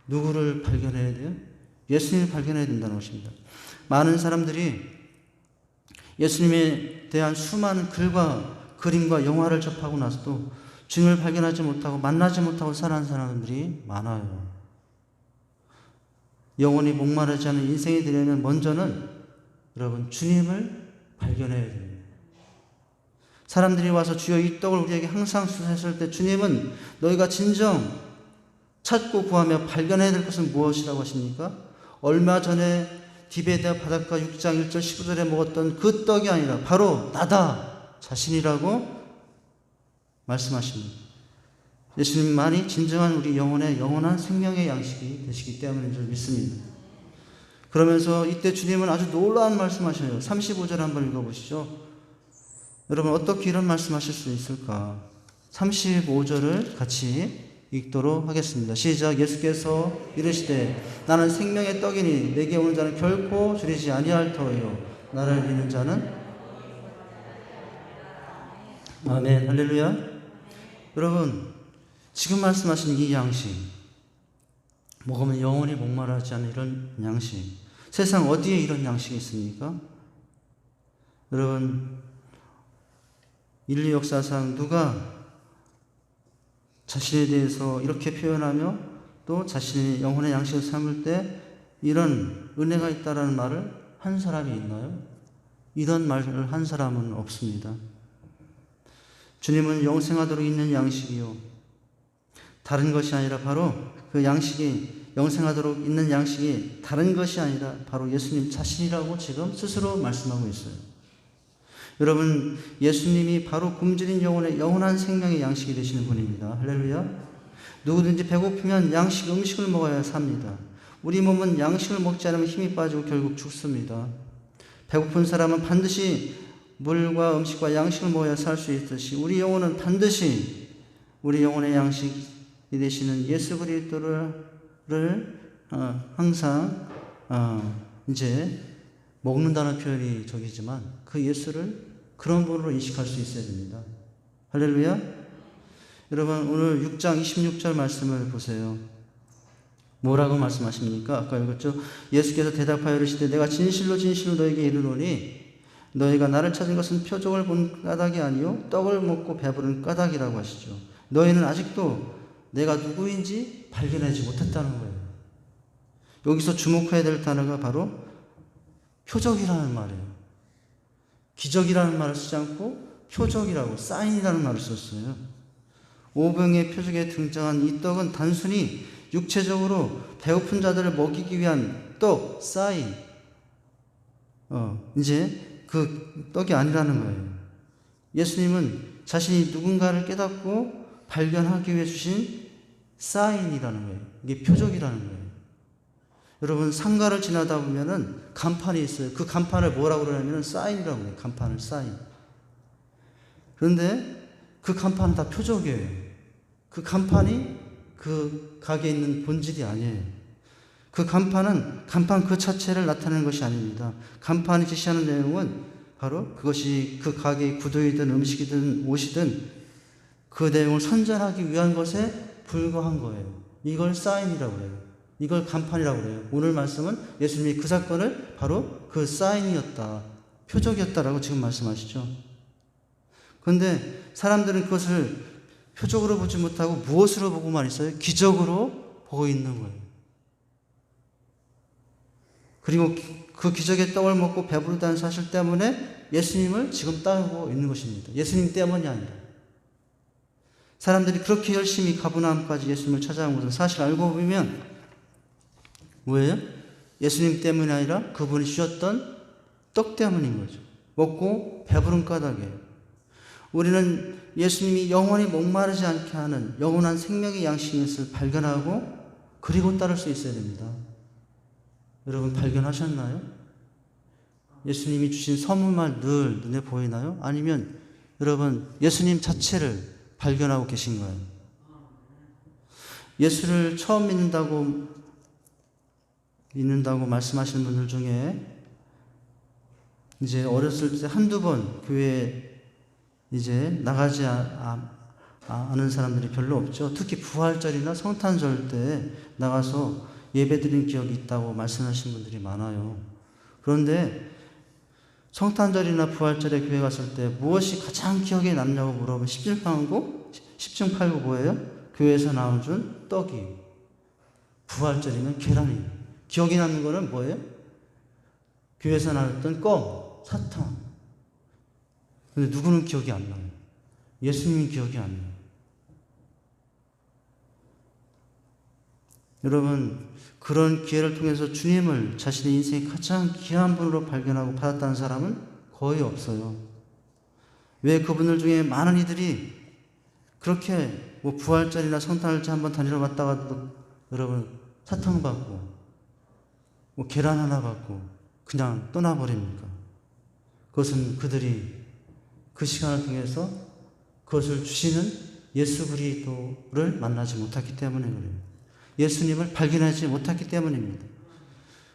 누구를 발견해야 돼요? 예수님을 발견해야 된다는 것입니다. 많은 사람들이 예수님에 대한 수많은 글과 그림과 영화를 접하고 나서도 주님을 발견하지 못하고 만나지 못하고 살아가는 사람들이 많아요. 영원히 목마르지 않은 인생이 되려면 먼저는 여러분 주님을 발견해야 됩니다. 사람들이 와서 주여 이 떡을 우리에게 항상 주셨을 때 주님은 너희가 진정 찾고 구하며 발견해야 될 것은 무엇이라고 하십니까? 얼마 전에 디베다 바닷가 6장 1절 19절에 먹었던 그 떡이 아니라 바로 나다 자신이라고 말씀하십니다. 예수님만이 진정한 우리 영혼의 영원한 생명의 양식이 되시기 때문인 줄 믿습니다. 그러면서 이때 주님은 아주 놀라운 말씀하셔요. 35절 한번 읽어보시죠. 여러분 어떻게 이런 말씀하실 수 있을까? 35절을 같이 읽도록 하겠습니다. 시작. 예수께서 이르시되 나는 생명의 떡이니 내게 오는 자는 결코 줄이지 아니할 터이요 나를 믿는 자는 아멘 할렐루야. 여러분 지금 말씀하신 이 양식 먹으면 영원히 목마르지 않는 이런 양식, 세상 어디에 이런 양식이 있습니까? 여러분 인류 역사상 누가 자신에 대해서 이렇게 표현하며 또 자신의 영혼의 양식을 삼을 때 이런 은혜가 있다라는 말을 한 사람이 있나요? 이런 말을 한 사람은 없습니다. 주님은 영생하도록 있는 양식이요 다른 것이 아니라 바로 그 양식이 영생하도록 있는 양식이 다른 것이 아니라 바로 예수님 자신이라고 지금 스스로 말씀하고 있어요. 여러분 예수님이 바로 굶주린 영혼의 영원한 생명의 양식이 되시는 분입니다. 할렐루야. 누구든지 배고프면 음식을 먹어야 삽니다. 우리 몸은 양식을 먹지 않으면 힘이 빠지고 결국 죽습니다. 배고픈 사람은 반드시 물과 음식과 양식을 먹어야 살 수 있듯이 우리 영혼은 반드시 우리 영혼의 양식이 되시는 예수 그리스도를 항상 이제 먹는다는 표현이 저기지만 그 예수를 그런 분으로 인식할 수 있어야 됩니다. 할렐루야. 여러분 오늘 6장 26절 말씀을 보세요. 뭐라고 말씀하십니까? 아까 읽었죠. 예수께서 대답하여 이르시되 내가 진실로 진실로 너에게 이르노니 너희가 나를 찾은 것은 표적을 본 까닭이 아니요 떡을 먹고 배부른 까닭이라고 하시죠. 너희는 아직도 내가 누구인지 발견하지 못했다는 거예요. 여기서 주목해야 될 단어가 바로 표적이라는 말이에요. 기적이라는 말을 쓰지 않고 표적이라고 사인이라는 말을 썼어요. 오병의 표적에 등장한 이 떡은 단순히 육체적으로 배고픈 자들을 먹이기 위한 떡, 사인, 이제 그 떡이 아니라는 거예요. 예수님은 자신이 누군가를 깨닫고 발견하기 위해 주신 사인이라는 거예요. 이게 표적이라는 거예요. 여러분, 상가를 지나다 보면은 간판이 있어요. 그 간판을 뭐라고 그러냐면 사인이라고 해요. 간판을 사인. 그런데 그 간판은 다 표적이에요. 그 간판이 그 가게에 있는 본질이 아니에요. 그 간판은 간판 그 자체를 나타내는 것이 아닙니다. 간판이 제시하는 내용은 바로 그것이 그 가게의 구두이든 음식이든 옷이든 그 내용을 선전하기 위한 것에 불과한 거예요. 이걸 사인이라고 해요. 이걸 간판이라고 해요. 오늘 말씀은 예수님이 그 사건을 바로 그 사인이었다, 표적이었다라고 지금 말씀하시죠. 그런데 사람들은 그것을 표적으로 보지 못하고 무엇으로 보고만 있어요? 기적으로 보고 있는 거예요. 그리고 그 기적의 떡을 먹고 배부르다는 사실 때문에 예수님을 지금 따르고 있는 것입니다. 예수님 때문이 아니라. 사람들이 그렇게 열심히 가버나움까지 예수님을 찾아온 것은 사실 알고 보면 뭐예요? 예수님 때문이 아니라 그분이 주셨던 떡 때문인 거죠. 먹고 배부른 까닭에. 우리는 예수님이 영원히 목마르지 않게 하는 영원한 생명의 양식인 것을 발견하고 그리고 따를 수 있어야 됩니다. 여러분 발견하셨나요? 예수님이 주신 선물만 늘 눈에 보이나요? 아니면 여러분 예수님 자체를 발견하고 계신가요? 예수를 처음 믿는다고 말씀하시는 분들 중에 이제 어렸을 때 한두 번 교회에 이제 나가지 않은 사람들이 별로 없죠. 특히 부활절이나 성탄절 때 나가서 예배드린 기억이 있다고 말씀하시는 분들이 많아요. 그런데 성탄절이나 부활절에 교회 갔을 때 무엇이 가장 기억에 남냐고 물어보면 십중팔구 뭐예요? 교회에서 나와준 떡이. 부활절이면 계란이. 기억에 남는 거는 뭐예요? 교회에서 나왔던 껌, 사탕. 근데 누구는 기억이 안 나요? 예수님이 기억이 안 나요. 여러분, 그런 기회를 통해서 주님을 자신의 인생의 가장 귀한 분으로 발견하고 받았다는 사람은 거의 없어요. 왜 그분들 중에 많은 이들이 그렇게 뭐 부활절이나 성탄절에 한번 다니러 갔다가도 여러분 사탕 받고 뭐 계란 하나 받고 그냥 떠나버립니까? 그것은 그들이 그 시간을 통해서 그것을 주시는 예수 그리스도를 만나지 못했기 때문에 그래요. 예수님을 발견하지 못했기 때문입니다.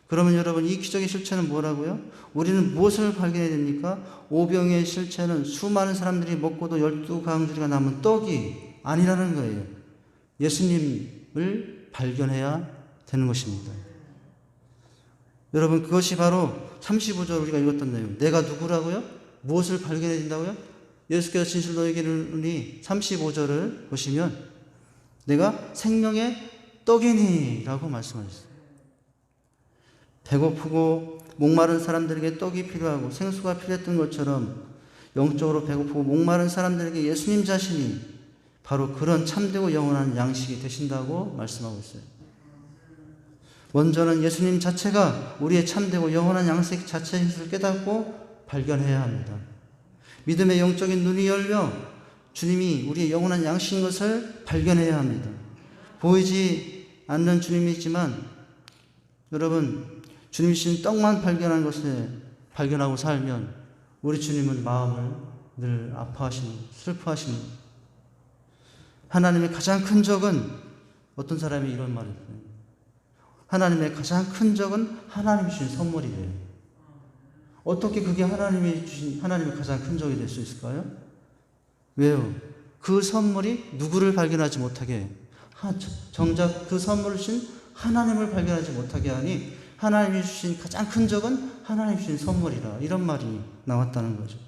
그러면 여러분 이 기적의 실체는 뭐라고요? 우리는 무엇을 발견해야 됩니까? 오병의 실체는 수많은 사람들이 먹고도 12강주리가 남은 떡이 아니라는 거예요. 예수님을 발견해야 되는 것입니다. 여러분 그것이 바로 35절 우리가 읽었던 내용. 내가 누구라고요? 무엇을 발견해야 된다고요? 예수께서 진실로 너에게 이르노니 35절을 보시면 내가 생명의 떡이니 라고 말씀하셨어요. 배고프고 목마른 사람들에게 떡이 필요하고 생수가 필요했던 것처럼 영적으로 배고프고 목마른 사람들에게 예수님 자신이 바로 그런 참되고 영원한 양식이 되신다고 말씀하고 있어요. 먼저는 예수님 자체가 우리의 참되고 영원한 양식 자체인 것을 깨닫고 발견해야 합니다. 믿음의 영적인 눈이 열려 주님이 우리의 영원한 양식인 것을 발견해야 합니다. 보이지 않는 주님이지만 여러분 주님이 주신 떡만 발견한 것에 발견하고 살면 우리 주님은 마음을 늘 아파하시는, 슬퍼하시는. 하나님의 가장 큰 적은 어떤 사람이 이런 말을 해요. 하나님의 가장 큰 적은 하나님이 주신 선물이래요. 어떻게 그게 하나님이 주신 하나님의 가장 큰 적이 될 수 있을까요? 왜요? 그 선물이 누구를 발견하지 못하게, 정작 그 선물을 주신 하나님을 발견하지 못하게 하니 하나님이 주신 가장 큰 적은 하나님이 주신 선물이라, 이런 말이 나왔다는 거죠.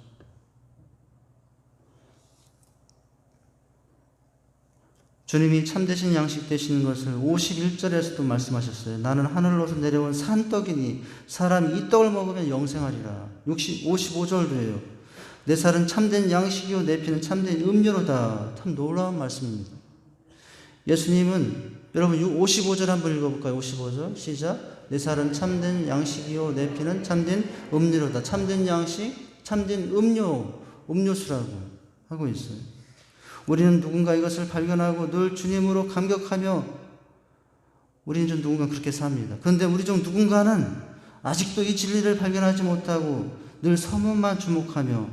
주님이 참되신 양식 되시는 것을 51절에서도 말씀하셨어요. 나는 하늘로서 내려온 산떡이니 사람이 이 떡을 먹으면 영생하리라. 55절도예요. 내 살은 참된 양식이요 내 피는 참된 음료로다. 참 놀라운 말씀입니다. 예수님은, 여러분 55절 한번 읽어볼까요? 55절 시작. 내 살은 참된 양식이요 내 피는 참된 음료로다. 참된 양식, 참된 음료수라고 하고 있어요. 우리는 누군가 이것을 발견하고 늘 주님으로 감격하며 우리는 좀 누군가 그렇게 삽니다. 그런데 우리 중 누군가는 아직도 이 진리를 발견하지 못하고 늘 서문만 주목하며,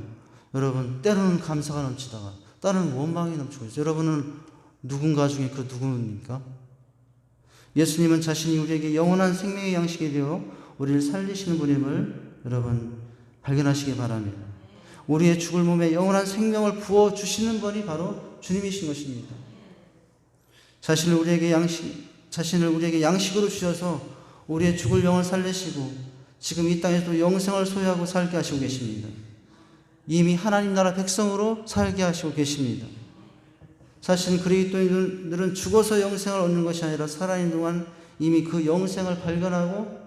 여러분 때로는 감사가 넘치다가 때로는 원망이 넘치고 있어요. 여러분은 누군가 중에 그 누구입니까? 예수님은 자신이 우리에게 영원한 생명의 양식이 되어 우리를 살리시는 분임을 여러분 발견하시기 바랍니다. 우리의 죽을 몸에 영원한 생명을 부어주시는 분이 바로 주님이신 것입니다. 자신을 우리에게 양식으로 주셔서 우리의 죽을 영을 살리시고 지금 이 땅에서도 영생을 소유하고 살게 하시고 계십니다. 이미 하나님 나라 백성으로 살게 하시고 계십니다. 사실은 그리스도인들은 죽어서 영생을 얻는 것이 아니라 살아있는 동안 이미 그 영생을 발견하고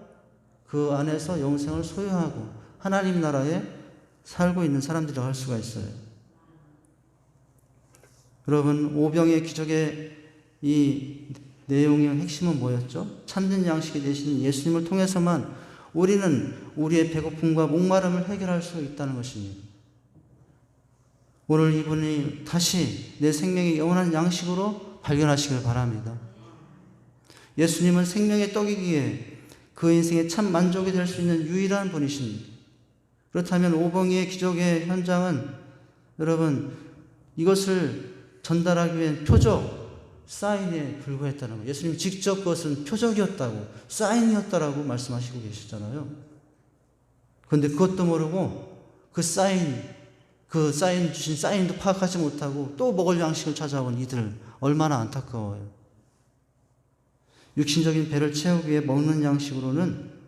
그 안에서 영생을 소유하고 하나님 나라에 살고 있는 사람들이라고 할 수가 있어요. 여러분, 오병의 기적의 이 내용의 핵심은 뭐였죠? 참된 양식이 되시는 예수님을 통해서만 우리는 우리의 배고픔과 목마름을 해결할 수 있다는 것입니다. 오늘 이분이 다시 내 생명의 영원한 양식으로 발견하시길 바랍니다. 예수님은 생명의 떡이기에 그 인생에 참 만족이 될 수 있는 유일한 분이십니다. 그렇다면 오병이의 기적의 현장은 여러분 이것을 전달하기 위한 표적, 사인에 불과했다는 거예요. 예수님 직접 그것은 표적이었다고, 사인이었다라고 말씀하시고 계시잖아요. 그런데 그것도 모르고 그 사인 주신 사인도 파악하지 못하고 또 먹을 양식을 찾아온 이들 얼마나 안타까워요. 육신적인 배를 채우기 위해 먹는 양식으로는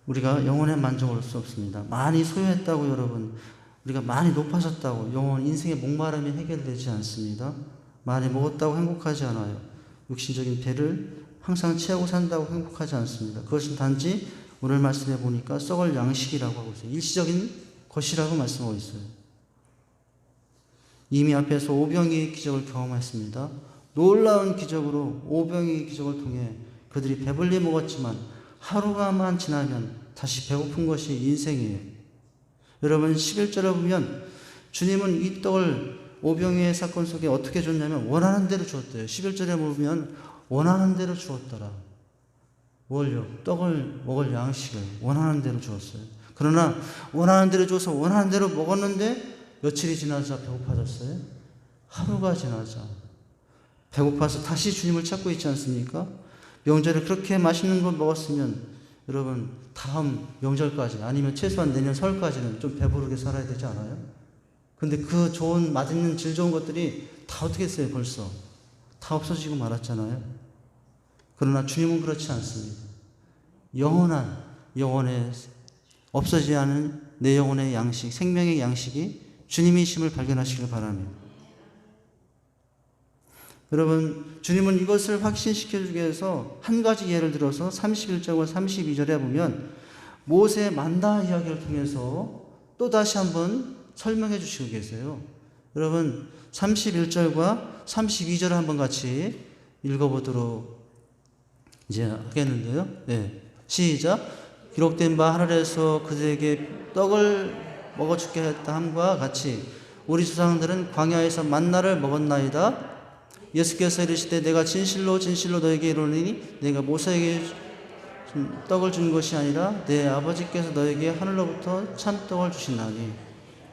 우리가 영혼의 만족을 할 수 없습니다. 많이 소유했다고 여러분, 우리가 많이 높아졌다고 영혼, 인생의 목마름이 해결되지 않습니다. 많이 먹었다고 행복하지 않아요. 육신적인 배를 항상 채우고 산다고 행복하지 않습니다. 그것은 단지 오늘 말씀해 보니까 썩을 양식이라고 하고 있어요. 일시적인 것이라고 말씀하고 있어요. 이미 앞에서 오병이의 기적을 경험했습니다. 놀라운 기적으로 오병이의 기적을 통해 그들이 배불리 먹었지만 하루가만 지나면 다시 배고픈 것이 인생이에요. 여러분 11절에 보면 주님은 이 떡을 오병이의 사건 속에 어떻게 줬냐면 원하는 대로 주었대요. 11절에 보면 원하는 대로 주었더라. 뭘요? 떡을 먹을 양식을 원하는 대로 주었어요. 그러나 원하는 대로 줘서 원하는 대로 먹었는데 며칠이 지나자 배고파졌어요. 하루가 지나자 배고파서 다시 주님을 찾고 있지 않습니까? 명절에 그렇게 맛있는 걸 먹었으면 여러분 다음 명절까지 아니면 최소한 내년 설까지는 좀 배부르게 살아야 되지 않아요? 근데 그 좋은 맛있는 질 좋은 것들이 다 어떻게 했어요? 벌써 다 없어지고 말았잖아요. 그러나 주님은 그렇지 않습니다. 영원에 없어지지 않은 내 영혼의 양식, 생명의 양식이 주님이심을 발견하시길 바랍니다. 여러분, 주님은 이것을 확신시켜주기 위해서 한 가지 예를 들어서 31절과 32절에 보면 모세의 만나 이야기를 통해서 또다시 한번 설명해 주시고 계세요. 여러분 31절과 32절을 한번 같이 읽어보도록 이제 하겠는데요. 네, 시작. 기록된 바 하늘에서 그들에게 떡을 먹어 죽게 했다 함과 같이 우리 조상들은 광야에서 만나를 먹었나이다. 예수께서 이르시되 내가 진실로 진실로 너에게 이르노니 내가 모세에게 떡을 준 것이 아니라 내 아버지께서 너에게 하늘로부터 참떡을 주신다니.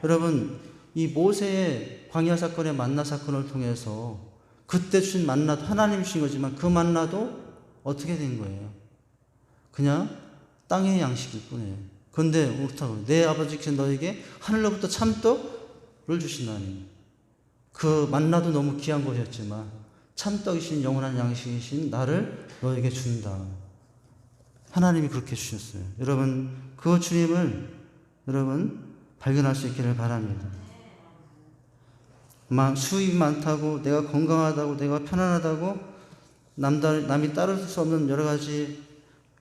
여러분, 이 모세의 광야 사건의 만나 사건을 통해서 그때 주신 만나도 하나님이 주신 거지만 그 만나도 어떻게 된 거예요? 그냥 땅의 양식일 뿐이에요. 그런데 그렇다고 내 아버지께서 너에게 하늘로부터 참떡을 주신다니. 그 만나도 너무 귀한 것이었지만 참떡이신 영원한 양식이신 나를 너에게 준다. 하나님이 그렇게 주셨어요. 여러분, 그 주님을 여러분 발견할 수 있기를 바랍니다. 수입이 많다고, 내가 건강하다고, 내가 편안하다고, 남이 따를 수 없는 여러 가지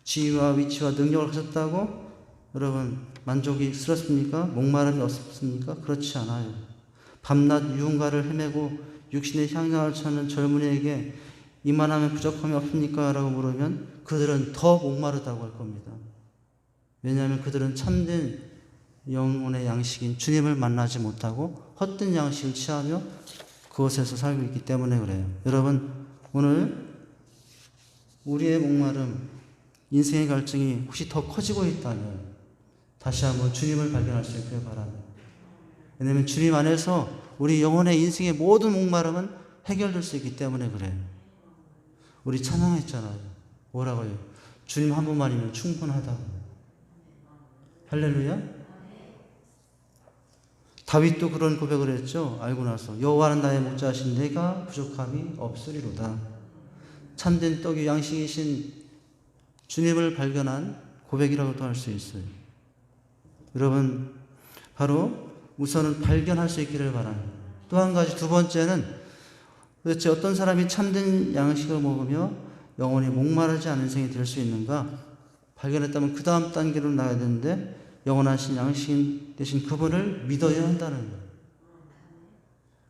지위와 위치와 능력을 가졌다고 여러분 만족이 스럽습니까? 목마름이 없습니까? 그렇지 않아요. 밤낮 유흥가를 헤매고 육신의 향락을 찾는 젊은이에게 이만하면 부족함이 없습니까? 라고 물으면 그들은 더 목마르다고 할 겁니다. 왜냐하면 그들은 참된 영혼의 양식인 주님을 만나지 못하고 헛된 양식을 취하며 그곳에서 살고 있기 때문에 그래요. 여러분, 오늘 우리의 목마름, 인생의 갈증이 혹시 더 커지고 있다면 다시 한번 주님을 발견할 수 있기를 바랍니다. 왜냐하면 주님 안에서 우리 영혼의 인생의 모든 목마름은 해결될 수 있기 때문에 그래요. 우리 찬양했잖아요. 뭐라고요? 주님 한 분만이면 충분하다고. 할렐루야. 다윗도 그런 고백을 했죠. 알고 나서 여호와는 나의 목자신 내가 부족함이 없으리로다. 참된 떡이 양식이신 주님을 발견한 고백이라고도 할 수 있어요. 여러분, 바로 우선은 발견할 수 있기를 바랍니다. 또 한 가지, 두 번째는 도대체 어떤 사람이 참된 양식을 먹으며 영원히 목마르지 않은 인생이 될 수 있는가? 발견했다면 그 다음 단계로 나가야 되는데 영원하신 양식 되신 그분을 믿어야 한다는 거예요.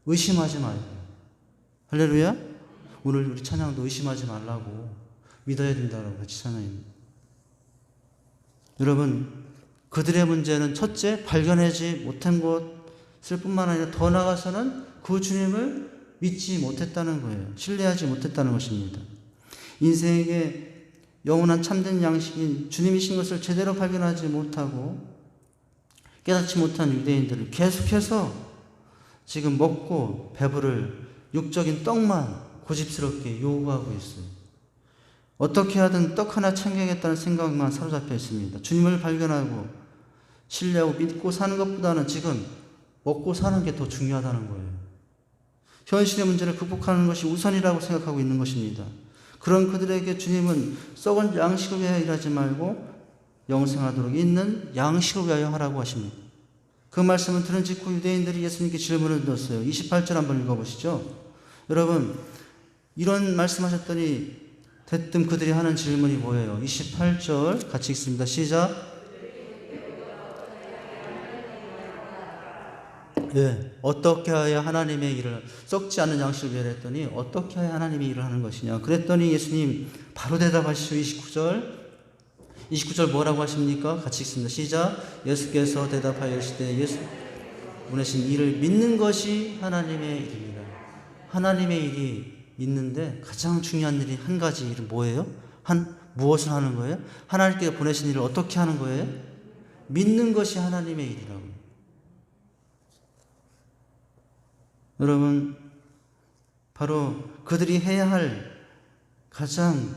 의심하지 말고. 할렐루야? 오늘 우리 찬양도 의심하지 말라고, 믿어야 된다고 같이 찬양입니다. 여러분, 그들의 문제는 첫째, 발견하지 못한 것을 뿐만 아니라 더 나아가서는 그 주님을 믿지 못했다는 거예요. 신뢰하지 못했다는 것입니다. 인생에게 영원한 참된 양식인 주님이신 것을 제대로 발견하지 못하고 깨닫지 못한 유대인들을 계속해서 지금 먹고 배부를 육적인 떡만 고집스럽게 요구하고 있어요. 어떻게 하든 떡 하나 챙겨야겠다는 생각만 사로잡혀 있습니다. 주님을 발견하고 신뢰하고 믿고 사는 것보다는 지금 먹고 사는 게 더 중요하다는 거예요. 현실의 문제를 극복하는 것이 우선이라고 생각하고 있는 것입니다. 그런 그들에게 주님은 썩은 양식을 위하여 일하지 말고 영생하도록 있는 양식을 위하여 하라고 하십니다. 그 말씀을 들은 직후 유대인들이 예수님께 질문을 드렸어요. 28절 한번 읽어보시죠. 여러분, 이런 말씀하셨더니 대뜸 그들이 하는 질문이 뭐예요? 28절 같이 읽습니다. 시작. 네, 어떻게 해야 하나님의 일을, 썩지 않은 양식을 위하여 했더니 어떻게 해야 하나님의 일을 하는 것이냐. 그랬더니 예수님 바로 대답하시죠. 29절 뭐라고 하십니까? 같이 읽습니다. 시작. 예수께서 대답하여 이르시되 예수 보내신 이를 믿는 것이 하나님의 일입니다. 하나님의 일이 있는데 가장 중요한 일이 한 가지 일은 뭐예요? 무엇을 하는 거예요? 하나님께 보내신 일을 어떻게 하는 거예요? 믿는 것이 하나님의 일이라고. 여러분, 바로 그들이 해야 할 가장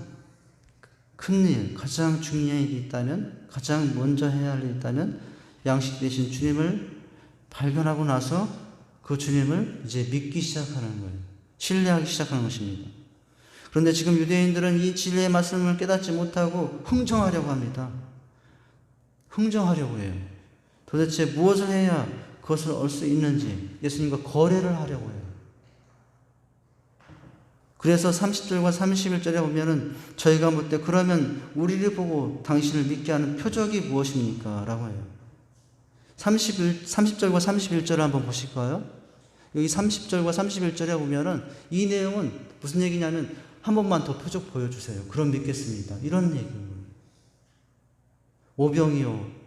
큰 일, 가장 중요한 일이 있다면, 가장 먼저 해야 할 일이 있다면 양식 되신 주님을 발견하고 나서 그 주님을 이제 믿기 시작하는 거예요. 신뢰하기 시작하는 것입니다. 그런데 지금 유대인들은 이 진리의 말씀을 깨닫지 못하고 흥정하려고 합니다. 흥정하려고 해요. 도대체 무엇을 해야 그것을 얻을 수 있는지 예수님과 거래를 하려고 해요. 그래서 30절과 31절에 보면은 저희가 묻되 그러면 우리를 보고 당신을 믿게 하는 표적이 무엇입니까? 라고 해요. 30절과 31절을 한번 보실까요? 여기 30절과 31절에 보면은 이 내용은 무슨 얘기냐면 한 번만 더 표적 보여주세요. 그럼 믿겠습니다. 이런 얘기입니다. 오병이요.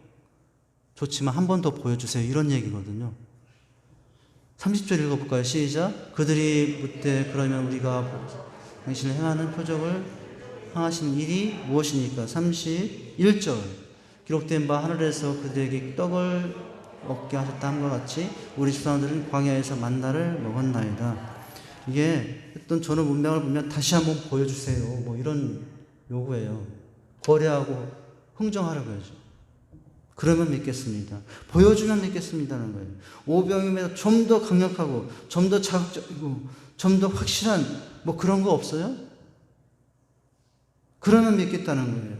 좋지만 한 번 더 보여주세요. 이런 얘기거든요. 30절 읽어볼까요? 시작. 그들이 묻되 그러면 우리가 당신을 행하는 표적을 행하신 일이 무엇이니까? 31절 기록된 바 하늘에서 그들에게 떡을 먹게 하셨다 함과 같이 우리 조상들은 광야에서 만나를 먹었나이다. 이게 어떤 저는 문명을 보면 다시 한번 보여주세요. 뭐 이런 요구예요. 거래하고 흥정하라고 하죠. 그러면 믿겠습니다. 보여주면 믿겠습니다는 거예요. 오병이면 좀 더 강력하고 좀 더 자극적이고 좀 더 확실한 뭐 그런 거 없어요? 그러면 믿겠다는 거예요.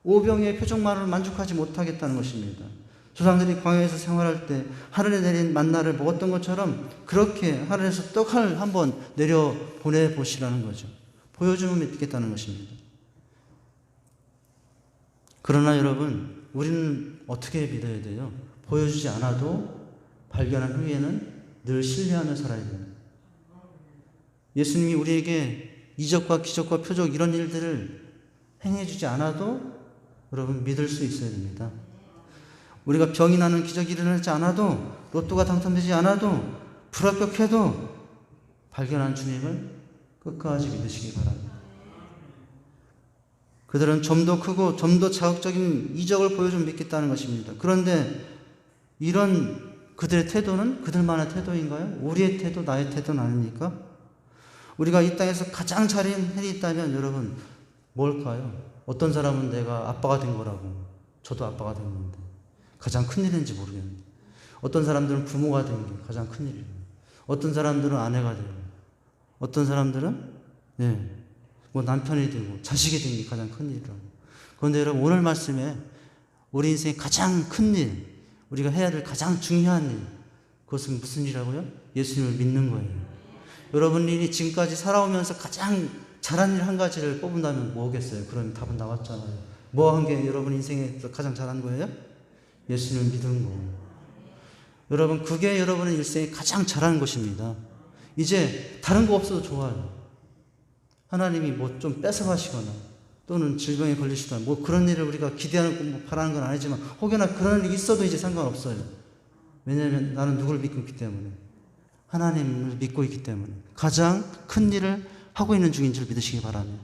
오병이의 표정만으로 만족하지 못하겠다는 것입니다. 조상들이 광야에서 생활할 때 하늘에 내린 만나를 먹었던 것처럼 그렇게 하늘에서 떡을 한번 내려 보내보시라는 거죠. 보여주면 믿겠다는 것입니다. 그러나 여러분, 우리는 어떻게 믿어야 돼요? 보여주지 않아도 발견한 후에는 늘 신뢰하며 살아야 돼요. 예수님이 우리에게 이적과 기적과 표적 이런 일들을 행해주지 않아도 여러분 믿을 수 있어야 됩니다. 우리가 병이 나는 기적이 일어나지 않아도 로또가 당첨되지 않아도 불합격해도 발견한 주님을 끝까지 믿으시기 바랍니다. 그들은 좀 더 크고 좀 더 자극적인 이적을 보여주면 믿겠다는 것입니다. 그런데 이런 그들의 태도는 그들만의 태도인가요? 우리의 태도, 나의 태도는 아닙니까? 우리가 이 땅에서 가장 잘한 일이 있다면 여러분 뭘까요? 어떤 사람은 내가 아빠가 된 거라고, 저도 아빠가 된 건데 가장 큰 일인지 모르겠는데, 어떤 사람들은 부모가 된 게 가장 큰 일이에요. 어떤 사람들은 아내가 되고, 어떤 사람들은 뭐 남편이 되고 자식이 된 게 가장 큰 일이라고. 그런데 여러분 오늘 말씀에 우리 인생의 가장 큰 일, 우리가 해야 될 가장 중요한 일, 그것은 무슨 일이라고요? 예수님을 믿는 거예요. 여러분 일이 지금까지 살아오면서 가장 잘한 일 한 가지를 뽑은다면 뭐겠어요? 그럼 답은 나왔잖아요. 뭐 한 게 여러분 인생에서 가장 잘한 거예요? 예수님을 믿은 거. 여러분 그게 여러분의 일생에 가장 잘하는 것입니다. 이제 다른 거 없어도 좋아요. 하나님이 뭐 좀 뺏어가시거나 또는 질병에 걸리시거나 뭐 그런 일을 우리가 기대하는 뭐 바라는 건 아니지만 혹여나 그런 일이 있어도 이제 상관없어요. 왜냐하면 나는 누구를 믿고 있기 때문에, 하나님을 믿고 있기 때문에 가장 큰 일을 하고 있는 중인 줄 믿으시기 바랍니다.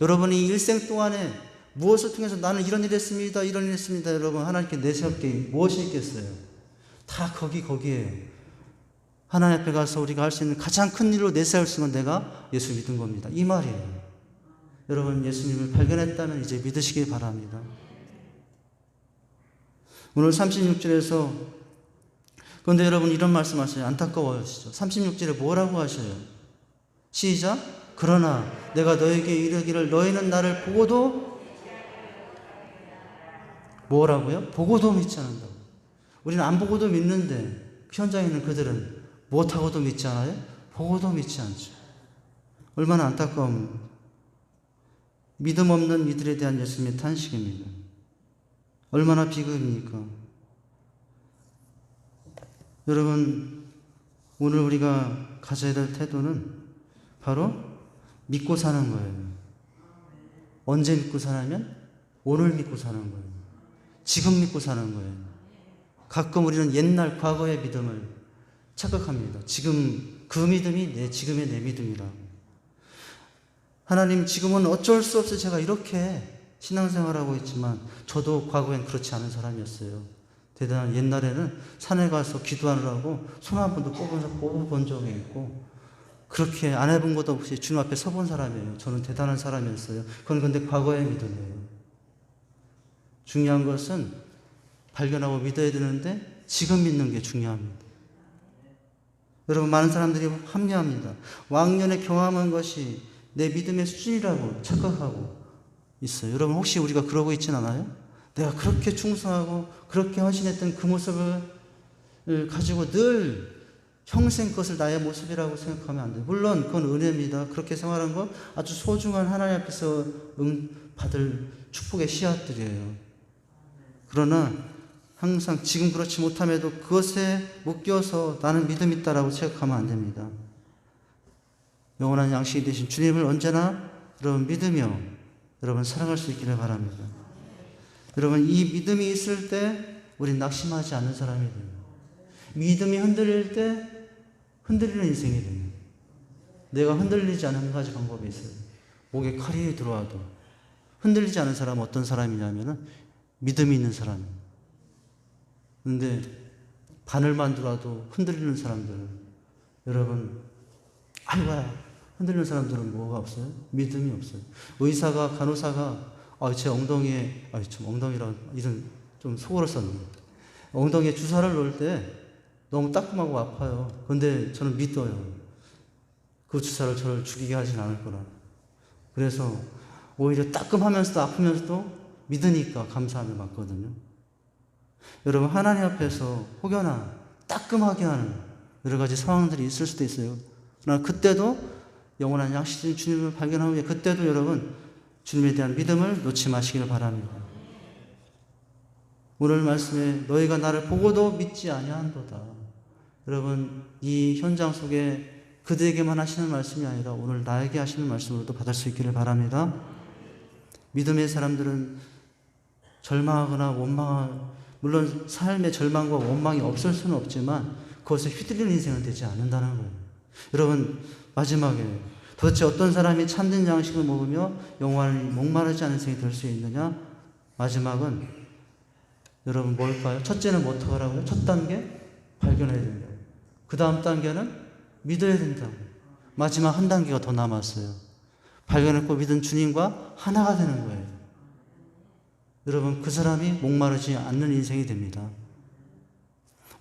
여러분이 일생 동안에 무엇을 통해서 나는 이런 일 했습니다, 이런 일 했습니다, 여러분 하나님께 내세울 게 무엇이 있겠어요? 다 거기에요. 하나님 앞에 가서 우리가 할 수 있는 가장 큰 일로 내세울 수 있는 내가 예수 믿은 겁니다. 이 말이에요. 여러분 예수님을 발견했다면 이제 믿으시기 바랍니다. 오늘 36절에서 그런데 여러분 이런 말씀하셔요. 안타까워하시죠. 36절에 뭐라고 하셔요? 시작. 그러나 내가 너에게 이르기를 너희는 나를 보고도 뭐라고요? 보고도 믿지 않는다고. 우리는 안 보고도 믿는데 그 현장에 있는 그들은 못하고도 믿지 않아요? 보고도 믿지 않죠. 얼마나 안타까운 믿음 없는 이들에 대한 예수님의 탄식입니다. 얼마나 비극입니까? 여러분 오늘 우리가 가져야 될 태도는 바로 믿고 사는 거예요. 언제 믿고 사냐면 오늘 믿고 사는 거예요. 지금 믿고 사는 거예요. 가끔 우리는 옛날 과거의 믿음을 착각합니다. 지금 그 믿음이 지금의 내 믿음이라고. 하나님 지금은 어쩔 수 없이 제가 이렇게 신앙생활하고 있지만 저도 과거엔 그렇지 않은 사람이었어요. 대단한 옛날에는 산에 가서 기도하느라고 손 한 번도 뽑아본 적이 있고 그렇게 안 해본 것도 없이 주님 앞에 서본 사람이에요. 저는 대단한 사람이었어요. 그건 근데 과거의 믿음이에요. 중요한 것은 발견하고 믿어야 되는데 지금 믿는 게 중요합니다. 여러분 많은 사람들이 합리합니다. 왕년에 경험한 것이 내 믿음의 수준이라고 착각하고 있어요. 여러분 혹시 우리가 그러고 있진 않아요? 내가 그렇게 충성하고 그렇게 헌신했던 그 모습을 가지고 늘 평생 그것을 나의 모습이라고 생각하면 안 돼요. 물론 그건 은혜입니다. 그렇게 생활한 건 아주 소중한 하나님 앞에서 받을 축복의 씨앗들이에요. 그러나 항상 지금 그렇지 못함에도 그것에 묶여서 나는 믿음 있다라고 생각하면 안 됩니다. 영원한 양식이 되신 주님을 언제나 여러분 믿으며 여러분 사랑할 수 있기를 바랍니다. 여러분 이 믿음이 있을 때 우린 낙심하지 않는 사람이 돼요. 믿음이 흔들릴 때 흔들리는 인생이 돼요. 내가 흔들리지 않는 한 가지 방법이 있어요. 목에 칼이 들어와도 흔들리지 않은 사람은 어떤 사람이냐면은 믿음이 있는 사람이에요. 그런데 바늘만 들어와도 흔들리는 사람들은, 여러분, 아이고야, 흔들리는 사람들은 뭐가 없어요? 믿음이 없어요. 의사가, 간호사가 제 엉덩이에, 엉덩이라고 이런 좀 속어를 썼는데, 엉덩이에 주사를 놓을 때 너무 따끔하고 아파요. 그런데 저는 믿어요. 그 주사를 저를 죽이게 하진 않을 거라. 그래서 오히려 따끔하면서도 아프면서도 믿으니까 감사함을 받거든요. 여러분, 하나님 앞에서 혹여나 따끔하게 하는 여러 가지 상황들이 있을 수도 있어요. 그러나 그때도 영원한 양식인 주님을 발견한 후에 그때도 여러분 주님에 대한 믿음을 놓지 마시기를 바랍니다. 오늘 말씀에 너희가 나를 보고도 믿지 아니한도다. 여러분, 이 현장 속에 그들에게만 하시는 말씀이 아니라 오늘 나에게 하시는 말씀으로도 받을 수 있기를 바랍니다. 믿음의 사람들은 절망하거나 물론 삶의 절망과 원망이 없을 수는 없지만 그것에 휘둘리는 인생은 되지 않는다는 거예요. 여러분, 마지막에 도대체 어떤 사람이 참된 양식을 먹으며 영원히 목마르지 않은 인생이 될 수 있느냐? 마지막은 여러분 뭘까요? 첫째는 어떻게 하라고요? 첫 단계? 발견해야 된다. 그 다음 단계는 믿어야 된다. 마지막 한 단계가 더 남았어요. 발견했고 믿은 주님과 하나가 되는 거예요. 여러분, 그 사람이 목마르지 않는 인생이 됩니다.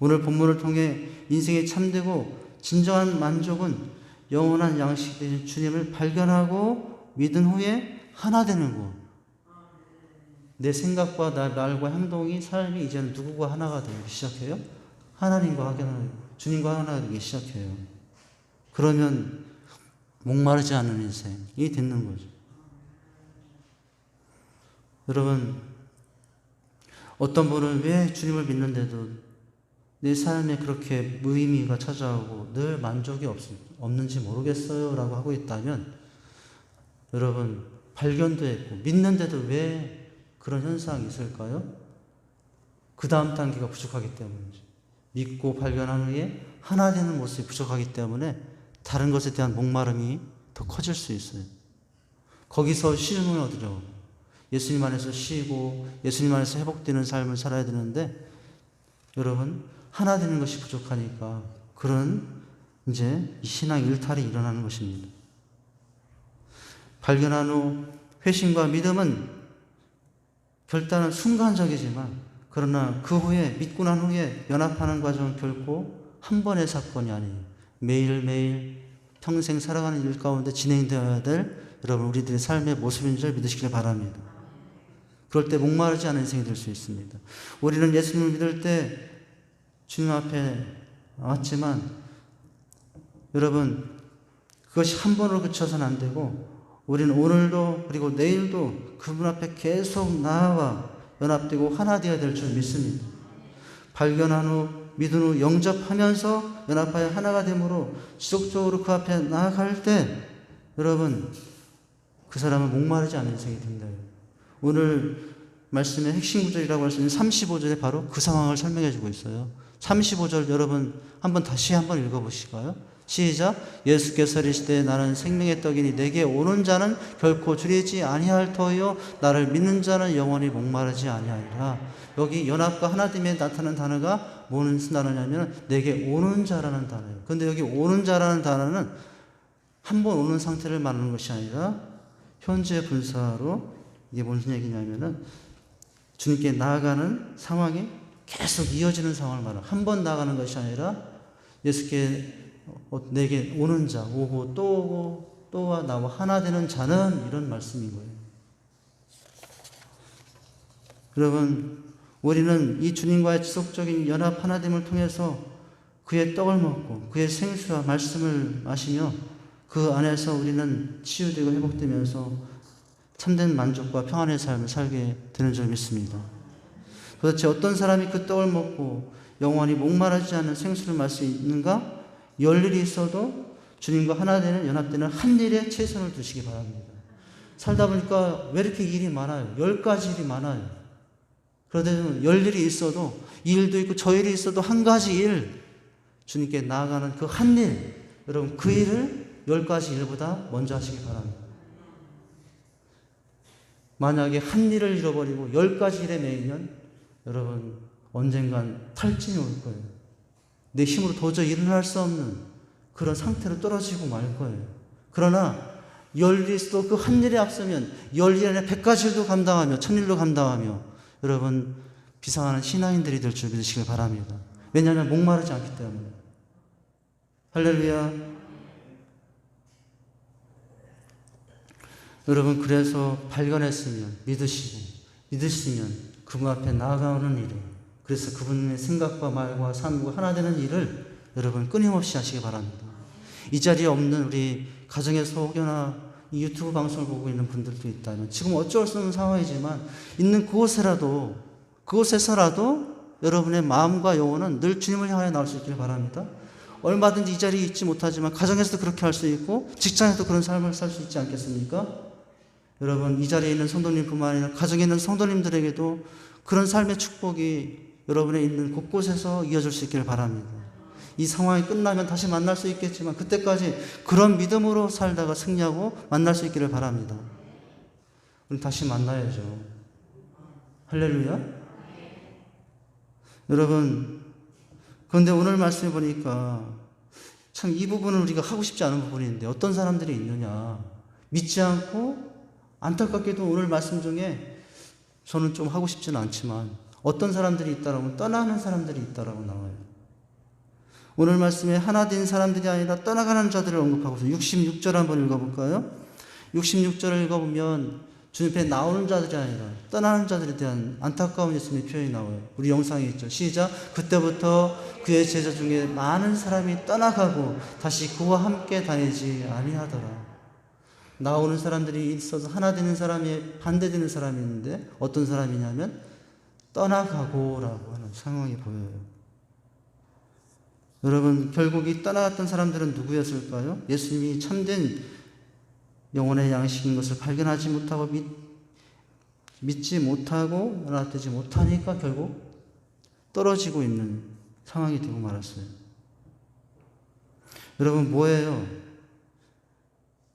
오늘 본문을 통해 인생이 참되고 진정한 만족은 영원한 양식 되신 주님을 발견하고 믿은 후에 하나 되는 것. 내 생각과 말과 행동이, 삶이 이제는 누구와 하나가 되기 시작해요? 하나님과 하나, 주님과 하나가 되기 시작해요. 그러면 목마르지 않는 인생이 되는 거죠. 여러분, 어떤 분은 왜 주님을 믿는데도 내 삶에 그렇게 무의미가 찾아오고 늘 만족이 없는지 모르겠어요 라고 하고 있다면, 여러분, 발견도 했고 믿는데도 왜 그런 현상이 있을까요? 그 다음 단계가 부족하기 때문이죠. 믿고 발견한 후에 하나 되는 모습이 부족하기 때문에 다른 것에 대한 목마름이 더 커질 수 있어요. 거기서 쉼을 얻으려고 예수님 안에서 쉬고 예수님 안에서 회복되는 삶을 살아야 되는데, 여러분, 하나 되는 것이 부족하니까 그런 이제 신앙 일탈이 일어나는 것입니다. 발견한 후 회심과 믿음은 결단은 순간적이지만, 그러나 그 후에 믿고 난 후에 연합하는 과정은 결코 한 번의 사건이 아니에요. 매일매일 평생 살아가는 일 가운데 진행되어야 될 여러분 우리들의 삶의 모습인 줄 믿으시길 바랍니다. 그럴 때 목마르지 않은 인생이 될 수 있습니다. 우리는 예수님을 믿을 때 주님 앞에 왔지만, 여러분, 그것이 한 번으로 그쳐서는 안 되고 우리는 오늘도 그리고 내일도 그분 앞에 계속 나아와 연합되고 하나 되어야 될 줄 믿습니다. 발견한 후 믿은 후 영접하면서 연합하여 하나가 되므로 지속적으로 그 앞에 나아갈 때 여러분, 그 사람은 목마르지 않은 인생이 됩니다. 오늘 말씀의 핵심 구절이라고 할 수 있는 35절에 바로 그 상황을 설명해 주고 있어요. 35절 여러분 다시 한번 읽어보실까요? 시작. 예수께서 이르시되 나는 생명의 떡이니 내게 오는 자는 결코 줄이지 아니할 터이요 나를 믿는 자는 영원히 목마르지 아니하리라. 여기 연합과 하나됨에 나타나는 단어가 무슨 단어냐면 내게 오는 자라는 단어예요. 그런데 여기 오는 자라는 단어는 한 번 오는 상태를 말하는 것이 아니라 현재 분사로, 이게 무슨 얘기냐면은 주님께 나아가는 상황이 계속 이어지는 상황을 말하는, 한 번 나아가는 것이 아니라 예수께 내게 오는 자, 오고 또 오고 또와 나와 하나 되는 자는, 이런 말씀인 거예요. 여러분, 우리는 이 주님과의 지속적인 연합 하나됨을 통해서 그의 떡을 먹고 그의 생수와 말씀을 마시며 그 안에서 우리는 치유되고 회복되면서 참된 만족과 평안의 삶을 살게 되는 줄 믿습니다. 도대체 어떤 사람이 그 떡을 먹고 영원히 목마르지 않는 생수를 마실 수 있는가? 열일이 있어도 주님과 하나 되는, 연합되는 한 일에 최선을 두시기 바랍니다. 살다 보니까 왜 이렇게 일이 많아요? 10가지 일이 많아요. 그런데 열일이 있어도, 이 일도 있고 저 일이 있어도 한 가지 일, 주님께 나아가는 그 한 일, 여러분 그 일을 10가지 일보다 먼저 하시기 바랍니다. 만약에 한 일을 잃어버리고 10가지 일에 매이면 여러분 언젠간 탈진이 올 거예요. 내 힘으로 도저히 일어날 수 없는 그런 상태로 떨어지고 말 거예요. 그러나 열일도 그 한 일에 앞서면 10일 안에 100가지 일도 감당하며 1000일도 감당하며 여러분 비상하는 신앙인들이 될 줄 믿으시길 바랍니다. 왜냐하면 목마르지 않기 때문에. 할렐루야. 여러분 그래서 발견했으면 믿으시면 그분 앞에 나아가는 일에 그래서 그분의 생각과 말과 삶과 하나 되는 일을 여러분 끊임없이 하시기 바랍니다. 이 자리에 없는 우리 가정에서 혹여나 이 유튜브 방송을 보고 있는 분들도 있다면 지금 어쩔 수 없는 상황이지만 있는 그곳에서라도 여러분의 마음과 영혼은 늘 주님을 향해 나올 수 있기를 바랍니다. 얼마든지 이 자리에 있지 못하지만 가정에서도 그렇게 할 수 있고 직장에서도 그런 삶을 살 수 있지 않겠습니까? 여러분 이 자리에 있는 성도님뿐만 아니라 가정에 있는 성도님들에게도 그런 삶의 축복이 여러분의 있는 곳곳에서 이어질 수 있기를 바랍니다. 이 상황이 끝나면 다시 만날 수 있겠지만 그때까지 그런 믿음으로 살다가 승리하고 만날 수 있기를 바랍니다. 우리 다시 만나야죠. 할렐루야. 여러분 그런데 오늘 말씀해 보니까 참 이 부분은 우리가 하고 싶지 않은 부분인데 어떤 사람들이 있느냐. 믿지 않고 안타깝게도 오늘 말씀 중에 저는 좀 하고 싶지는 않지만 어떤 사람들이 있다라고 떠나는 사람들이 있다라고 나와요. 오늘 말씀에 하나 된 사람들이 아니라 떠나가는 자들을 언급하고서 66절 한번 읽어볼까요? 66절을 읽어보면 주님 앞에 나오는 자들이 아니라 떠나는 자들에 대한 안타까운 예수님의 표현이 나와요. 우리 영상에 있죠. 시작. 그때부터 그의 제자 중에 많은 사람이 떠나가고 다시 그와 함께 다니지 아니하더라. 나오는 사람들이 있어서 하나 되는 사람이 반대되는 사람이 있는데 어떤 사람이냐면 떠나가고라고 하는 상황이 보여요. 여러분 결국 이 떠나갔던 사람들은 누구였을까요? 예수님이 참된 영혼의 양식인 것을 발견하지 못하고 믿지 못하고 연합되지 못하니까 결국 떨어지고 있는 상황이 되고 말았어요. 여러분 뭐예요?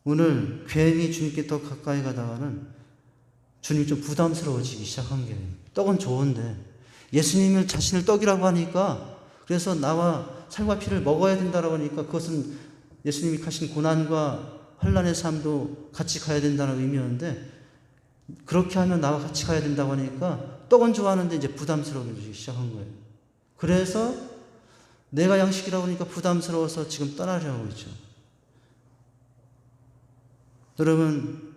오늘 괜히 주님께 더 가까이 가다가는 주님이 좀 부담스러워지기 시작한 게 떡은 좋은데 예수님을 자신을 떡이라고 하니까 그래서 나와 살과 피를 먹어야 된다고 하니까 그것은 예수님이 가신 고난과 환난의 삶도 같이 가야 된다는 의미였는데 그렇게 하면 나와 같이 가야 된다고 하니까 떡은 좋아하는데 이제 부담스러워지기 시작한 거예요. 그래서 내가 양식이라고 하니까 부담스러워서 지금 떠나려고 했죠. 여러분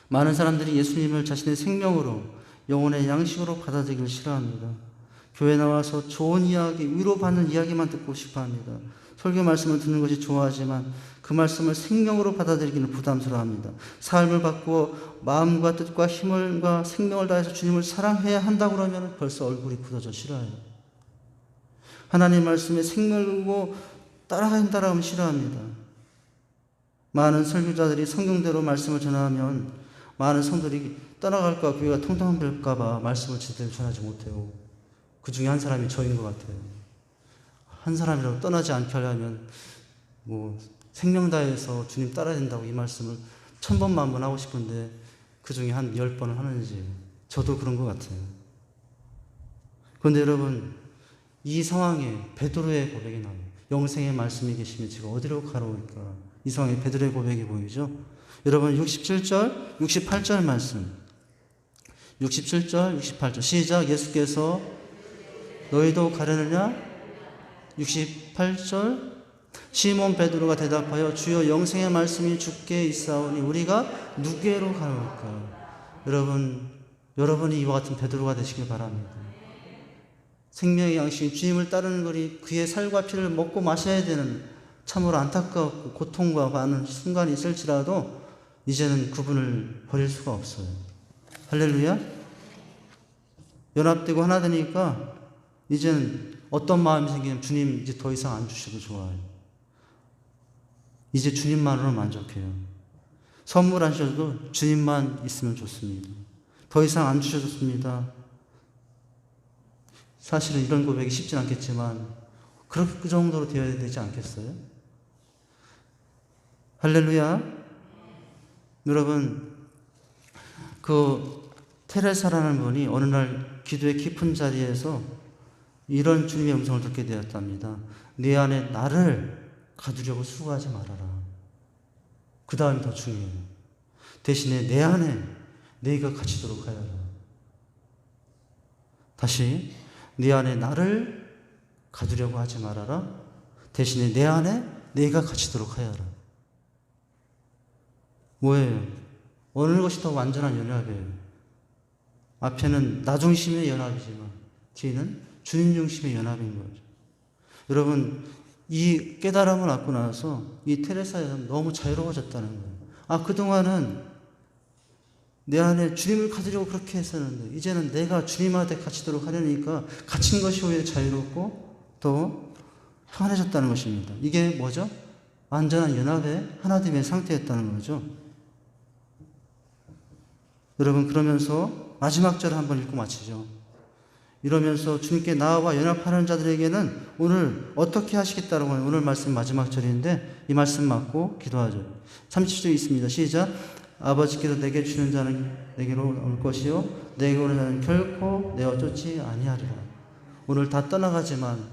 많은 사람들이 예수님을 자신의 생명으로 영혼의 양식으로 받아들이기를 싫어합니다. 교회 나와서 좋은 이야기, 위로받는 이야기만 듣고 싶어합니다. 설교 말씀을 듣는 것이 좋아하지만 그 말씀을 생명으로 받아들이기는 부담스러워합니다. 삶을 바꾸어 마음과 뜻과 힘과 생명을 다해서 주님을 사랑해야 한다고 그러면 벌써 얼굴이 굳어져 싫어해요. 하나님 말씀에 생명을 두고 따라가야 한다고 하면 싫어합니다. 많은 설교자들이 성경대로 말씀을 전하면 많은 성도들이 떠나갈까 교회가 통통될까 봐 말씀을 제대로 전하지 못해요. 그 중에 한 사람이 저인 것 같아요. 한 사람이라도 떠나지 않게 하려면 생명 다해서 주님 따라야 된다고 이 말씀을 1000번 만번 하고 싶은데 그 중에 한 10번을 하는지 저도 그런 것 같아요. 그런데 여러분 이 상황에 베드로의 고백이 나와요. 영생의 말씀이 계시면 지금 어디로 가로울까? 이 상황에 베드로의 고백이 보이죠? 여러분 67절, 68절 말씀 67절, 68절 시작. 예수께서 너희도 가려느냐? 68절 시몬 베드로가 대답하여 주여 영생의 말씀이 주께 있사오니 우리가 누구에로 가볼까? 여러분이 이와 같은 베드로가 되시길 바랍니다. 생명의 양식인 주님을 따르는 것이 그의 살과 피를 먹고 마셔야 되는 참으로 안타깝고 고통과 많은 순간이 있을지라도 이제는 그분을 버릴 수가 없어요. 할렐루야. 연합되고 하나 되니까 이제는 어떤 마음이 생기면 주님 이제 더 이상 안 주셔도 좋아요. 이제 주님만으로 만족해요. 선물 안 주셔도 주님만 있으면 좋습니다. 더 이상 안 주셔도 좋습니다. 사실은 이런 고백이 쉽진 않겠지만 그 정도로 되어야 되지 않겠어요? 할렐루야. 여러분 그 테레사라는 분이 어느 날 기도의 깊은 자리에서 이런 주님의 음성을 듣게 되었답니다. 내 안에 나를 가두려고 수고하지 말아라. 그 다음이 더 중요해요. 대신에 내 안에 너희가 갇히도록 하여라. 다시, 내 안에 나를 가두려고 하지 말아라. 대신에 내 안에 너희가 갇히도록 하여라. 뭐예요? 어느 것이 더 완전한 연합이에요? 앞에는 나 중심의 연합이지만 뒤에는 주님 중심의 연합인 거죠. 여러분, 이 깨달음을 얻고 나서 이 테레사는 너무 자유로워졌다는 거예요. 그동안은 내 안에 주님을 가지려고 그렇게 했었는데 이제는 내가 주님한테 갇히도록 하려니까 갇힌 것이 오히려 자유롭고 더 편해졌다는 것입니다. 이게 뭐죠? 완전한 연합의 하나됨의 상태였다는 거죠. 여러분, 그러면서 마지막 절을 한번 읽고 마치죠. 이러면서 주님께 나와 연합하는 자들에게는 오늘 어떻게 하시겠다라고 하는 오늘 말씀 마지막 절인데 이 말씀 맞고 기도하죠. 30절에 있습니다. 시작. 아버지께서 내게 주는 자는 내게로 올 것이요 내게 오는 자는 결코 내어 쫓지 아니하리라. 오늘 다 떠나가지만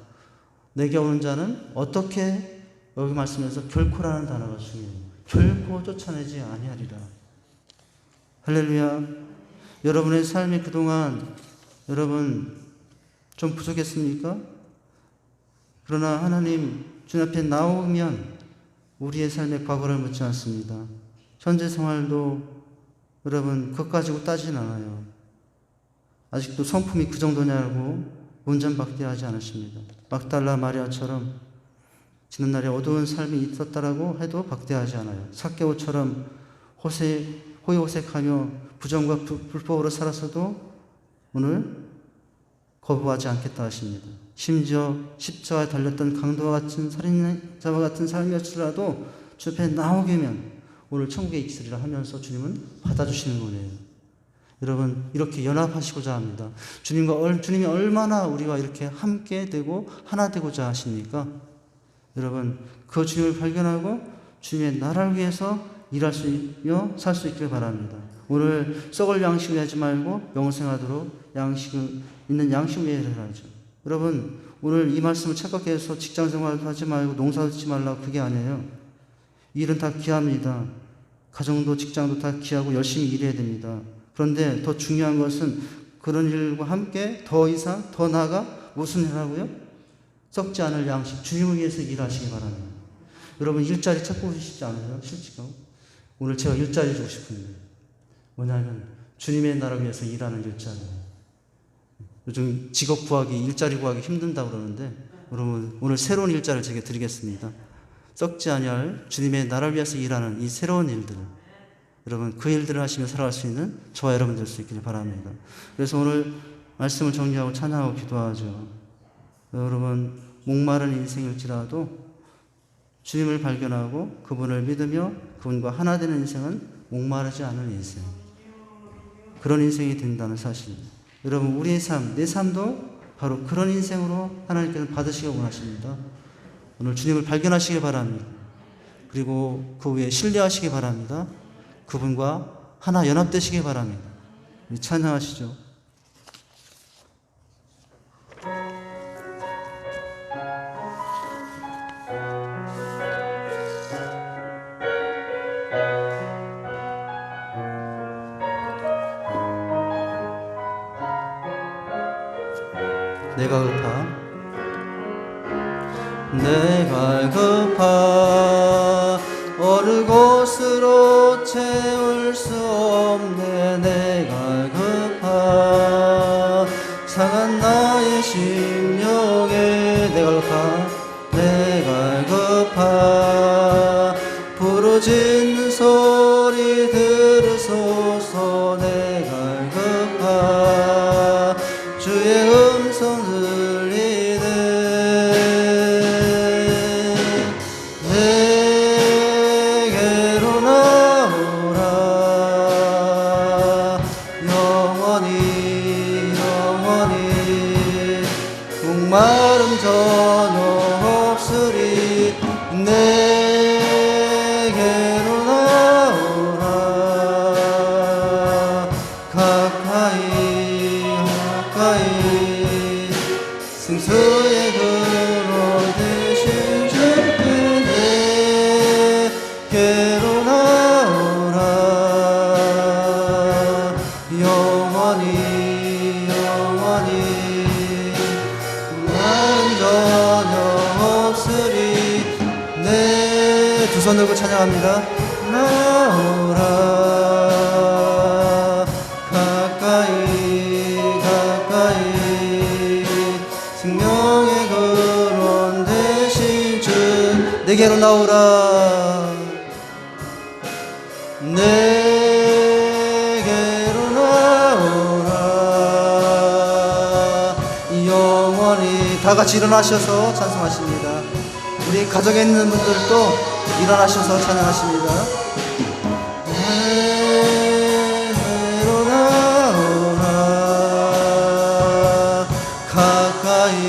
내게 오는 자는 어떻게, 여기 말씀에서 결코라는 단어가 중요해요. 결코 쫓아내지 아니하리라. 할렐루야. 여러분의 삶이 그동안 여러분 좀 부족했습니까? 그러나 하나님 주님 앞에 나오면 우리의 삶의 과거를 묻지 않습니다. 현재 생활도 여러분 그것 가지고 따지진 않아요. 아직도 성품이 그 정도냐고 운전박대하지 않으십니다. 막달라 마리아처럼 지난 날에 어두운 삶이 있었다라고 해도 박대하지 않아요. 삭개오처럼 호의호색하며 부정과 불법으로 살았어도 오늘 거부하지 않겠다 하십니다. 심지어 십자가에 달렸던 강도와 같은 살인자와 같은 삶이었더라도 주 앞에 나오게면 오늘 천국에 있으리라 하면서 주님은 받아주시는 거예요. 여러분, 이렇게 연합하시고자 합니다. 주님이 얼마나 우리와 이렇게 함께 되고 하나 되고자 하십니까? 여러분, 그 주님을 발견하고 주님의 나라를 위해서 일할 수 있며 살 수 있길 바랍니다. 오늘 썩을 양식을 하지 말고 영생하도록 있는 양식 위에 일하죠. 여러분, 오늘 이 말씀을 착각해서 직장생활 하지 말고 농사 짓지 말라고 그게 아니에요. 일은 다 귀합니다. 가정도 직장도 다 귀하고 열심히 일해야 됩니다. 그런데 더 중요한 것은 그런 일과 함께 더 이상 더 나아가 무슨 일하고요? 썩지 않을 양식, 주님을 위해서 일하시기 바랍니다. 여러분, 일자리 찾고 계시지 않아요? 실직하고. 오늘 제가 일자리 주고 싶은데 뭐냐면 주님의 나라를 위해서 일하는 일자리예요. 요즘 직업 구하기, 일자리 구하기 힘든다고 그러는데 여러분, 오늘 새로운 일자리를 제게 드리겠습니다. 썩지 아니할 주님의 나라를 위해서 일하는 이 새로운 일들, 여러분 그 일들을 하시며 살아갈 수 있는 저와 여러분 될 수 있기를 바랍니다. 그래서 오늘 말씀을 정리하고 찬양하고 기도하죠. 여러분, 목마른 인생일지라도 주님을 발견하고 그분을 믿으며 그분과 하나 되는 인생은 목마르지 않은 인생, 그런 인생이 된다는 사실. 여러분, 우리의 삶, 내 삶도 바로 그런 인생으로 하나님께서 받으시기 원하십니다. 오늘 주님을 발견하시기 바랍니다. 그리고 그 위에 신뢰하시기 바랍니다. 그분과 하나 연합되시기 바랍니다. 찬양하시죠. 내가 급하 어느 곳으로 채울 수 없네. 내가 급하 상한 나의 심령에 내가 급하 부르짖는 소리 들으소서. 내가 급하 주의 음성 들리네. 내게로 나오라. 영원히 목마름 전혀 없으리. 내게로 나오라. 가까이 생수의 그로 되신 주께 내게로 나오라 영원히 난 전혀 없으리 두 손 들고 찬양합니다. 나오라 가까이 생명의 근원 되신 주 내게로 나오라 내게로 나오라 영원히 다 같이 일어나셔서 찬송하십니다. 우리 가정에 있는 분들도 일어나셔서 찬양하십니다. 내게로 나오라 가까이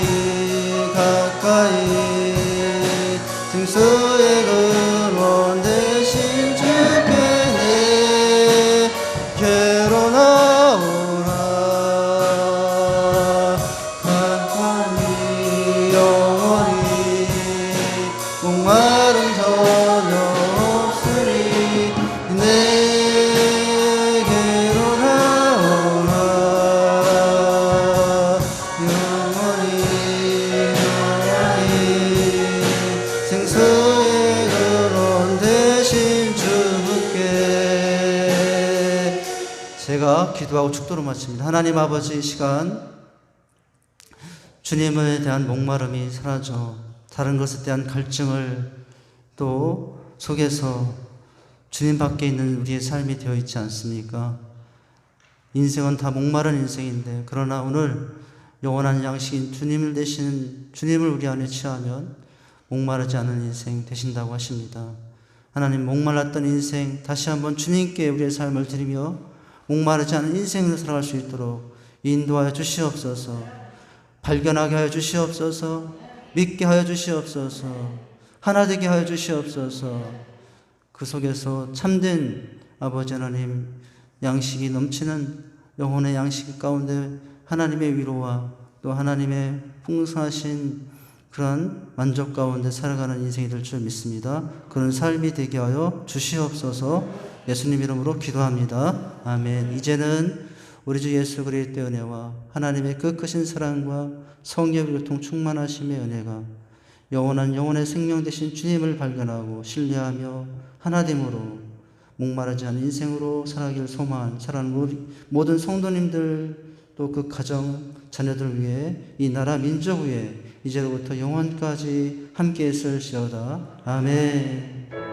생수의 근원 되신 주께 내게로 나오라 가까이 영원히 목마른 전혀 없으리 내게로 나오라 영원히 생수의 근원 되신 주께 제가 기도하고 축도를 마칩니다. 하나님 아버지 이 시간 주님에 대한 목마름이 사라져 다른 것에 대한 갈증을 또 속에서 주님 밖에 있는 우리의 삶이 되어 있지 않습니까? 인생은 다 목마른 인생인데 그러나 오늘 영원한 양식인 주님을 대신 주님을 우리 안에 취하면 목마르지 않은 인생 되신다고 하십니다. 하나님 목말랐던 인생 다시 한번 주님께 우리의 삶을 드리며 목마르지 않은 인생을 살아갈 수 있도록 인도하여 주시옵소서. 발견하게 하여 주시옵소서. 믿게 하여 주시옵소서. 하나 되게 하여 주시옵소서. 그 속에서 참된 아버지 하나님 양식이 넘치는 영혼의 양식 가운데 하나님의 위로와 또 하나님의 풍성하신 그런 만족 가운데 살아가는 인생이 될 줄 믿습니다. 그런 삶이 되게 하여 주시옵소서. 예수님 이름으로 기도합니다. 아멘. 이제는 우리 주 예수 그리스도의 은혜와 하나님의 그 크신 사랑과 성령의 교통 충만하심의 은혜가 영원한 영혼의 생명 되신 주님을 발견하고 신뢰하며 하나됨으로 목마르지 않은 인생으로 살아가길 소망한 사랑하는 우리 모든 성도님들 또 그 가정 자녀들 위해 이 나라 민족 위에 이제로부터 영원까지 함께 있을지어다. 아멘.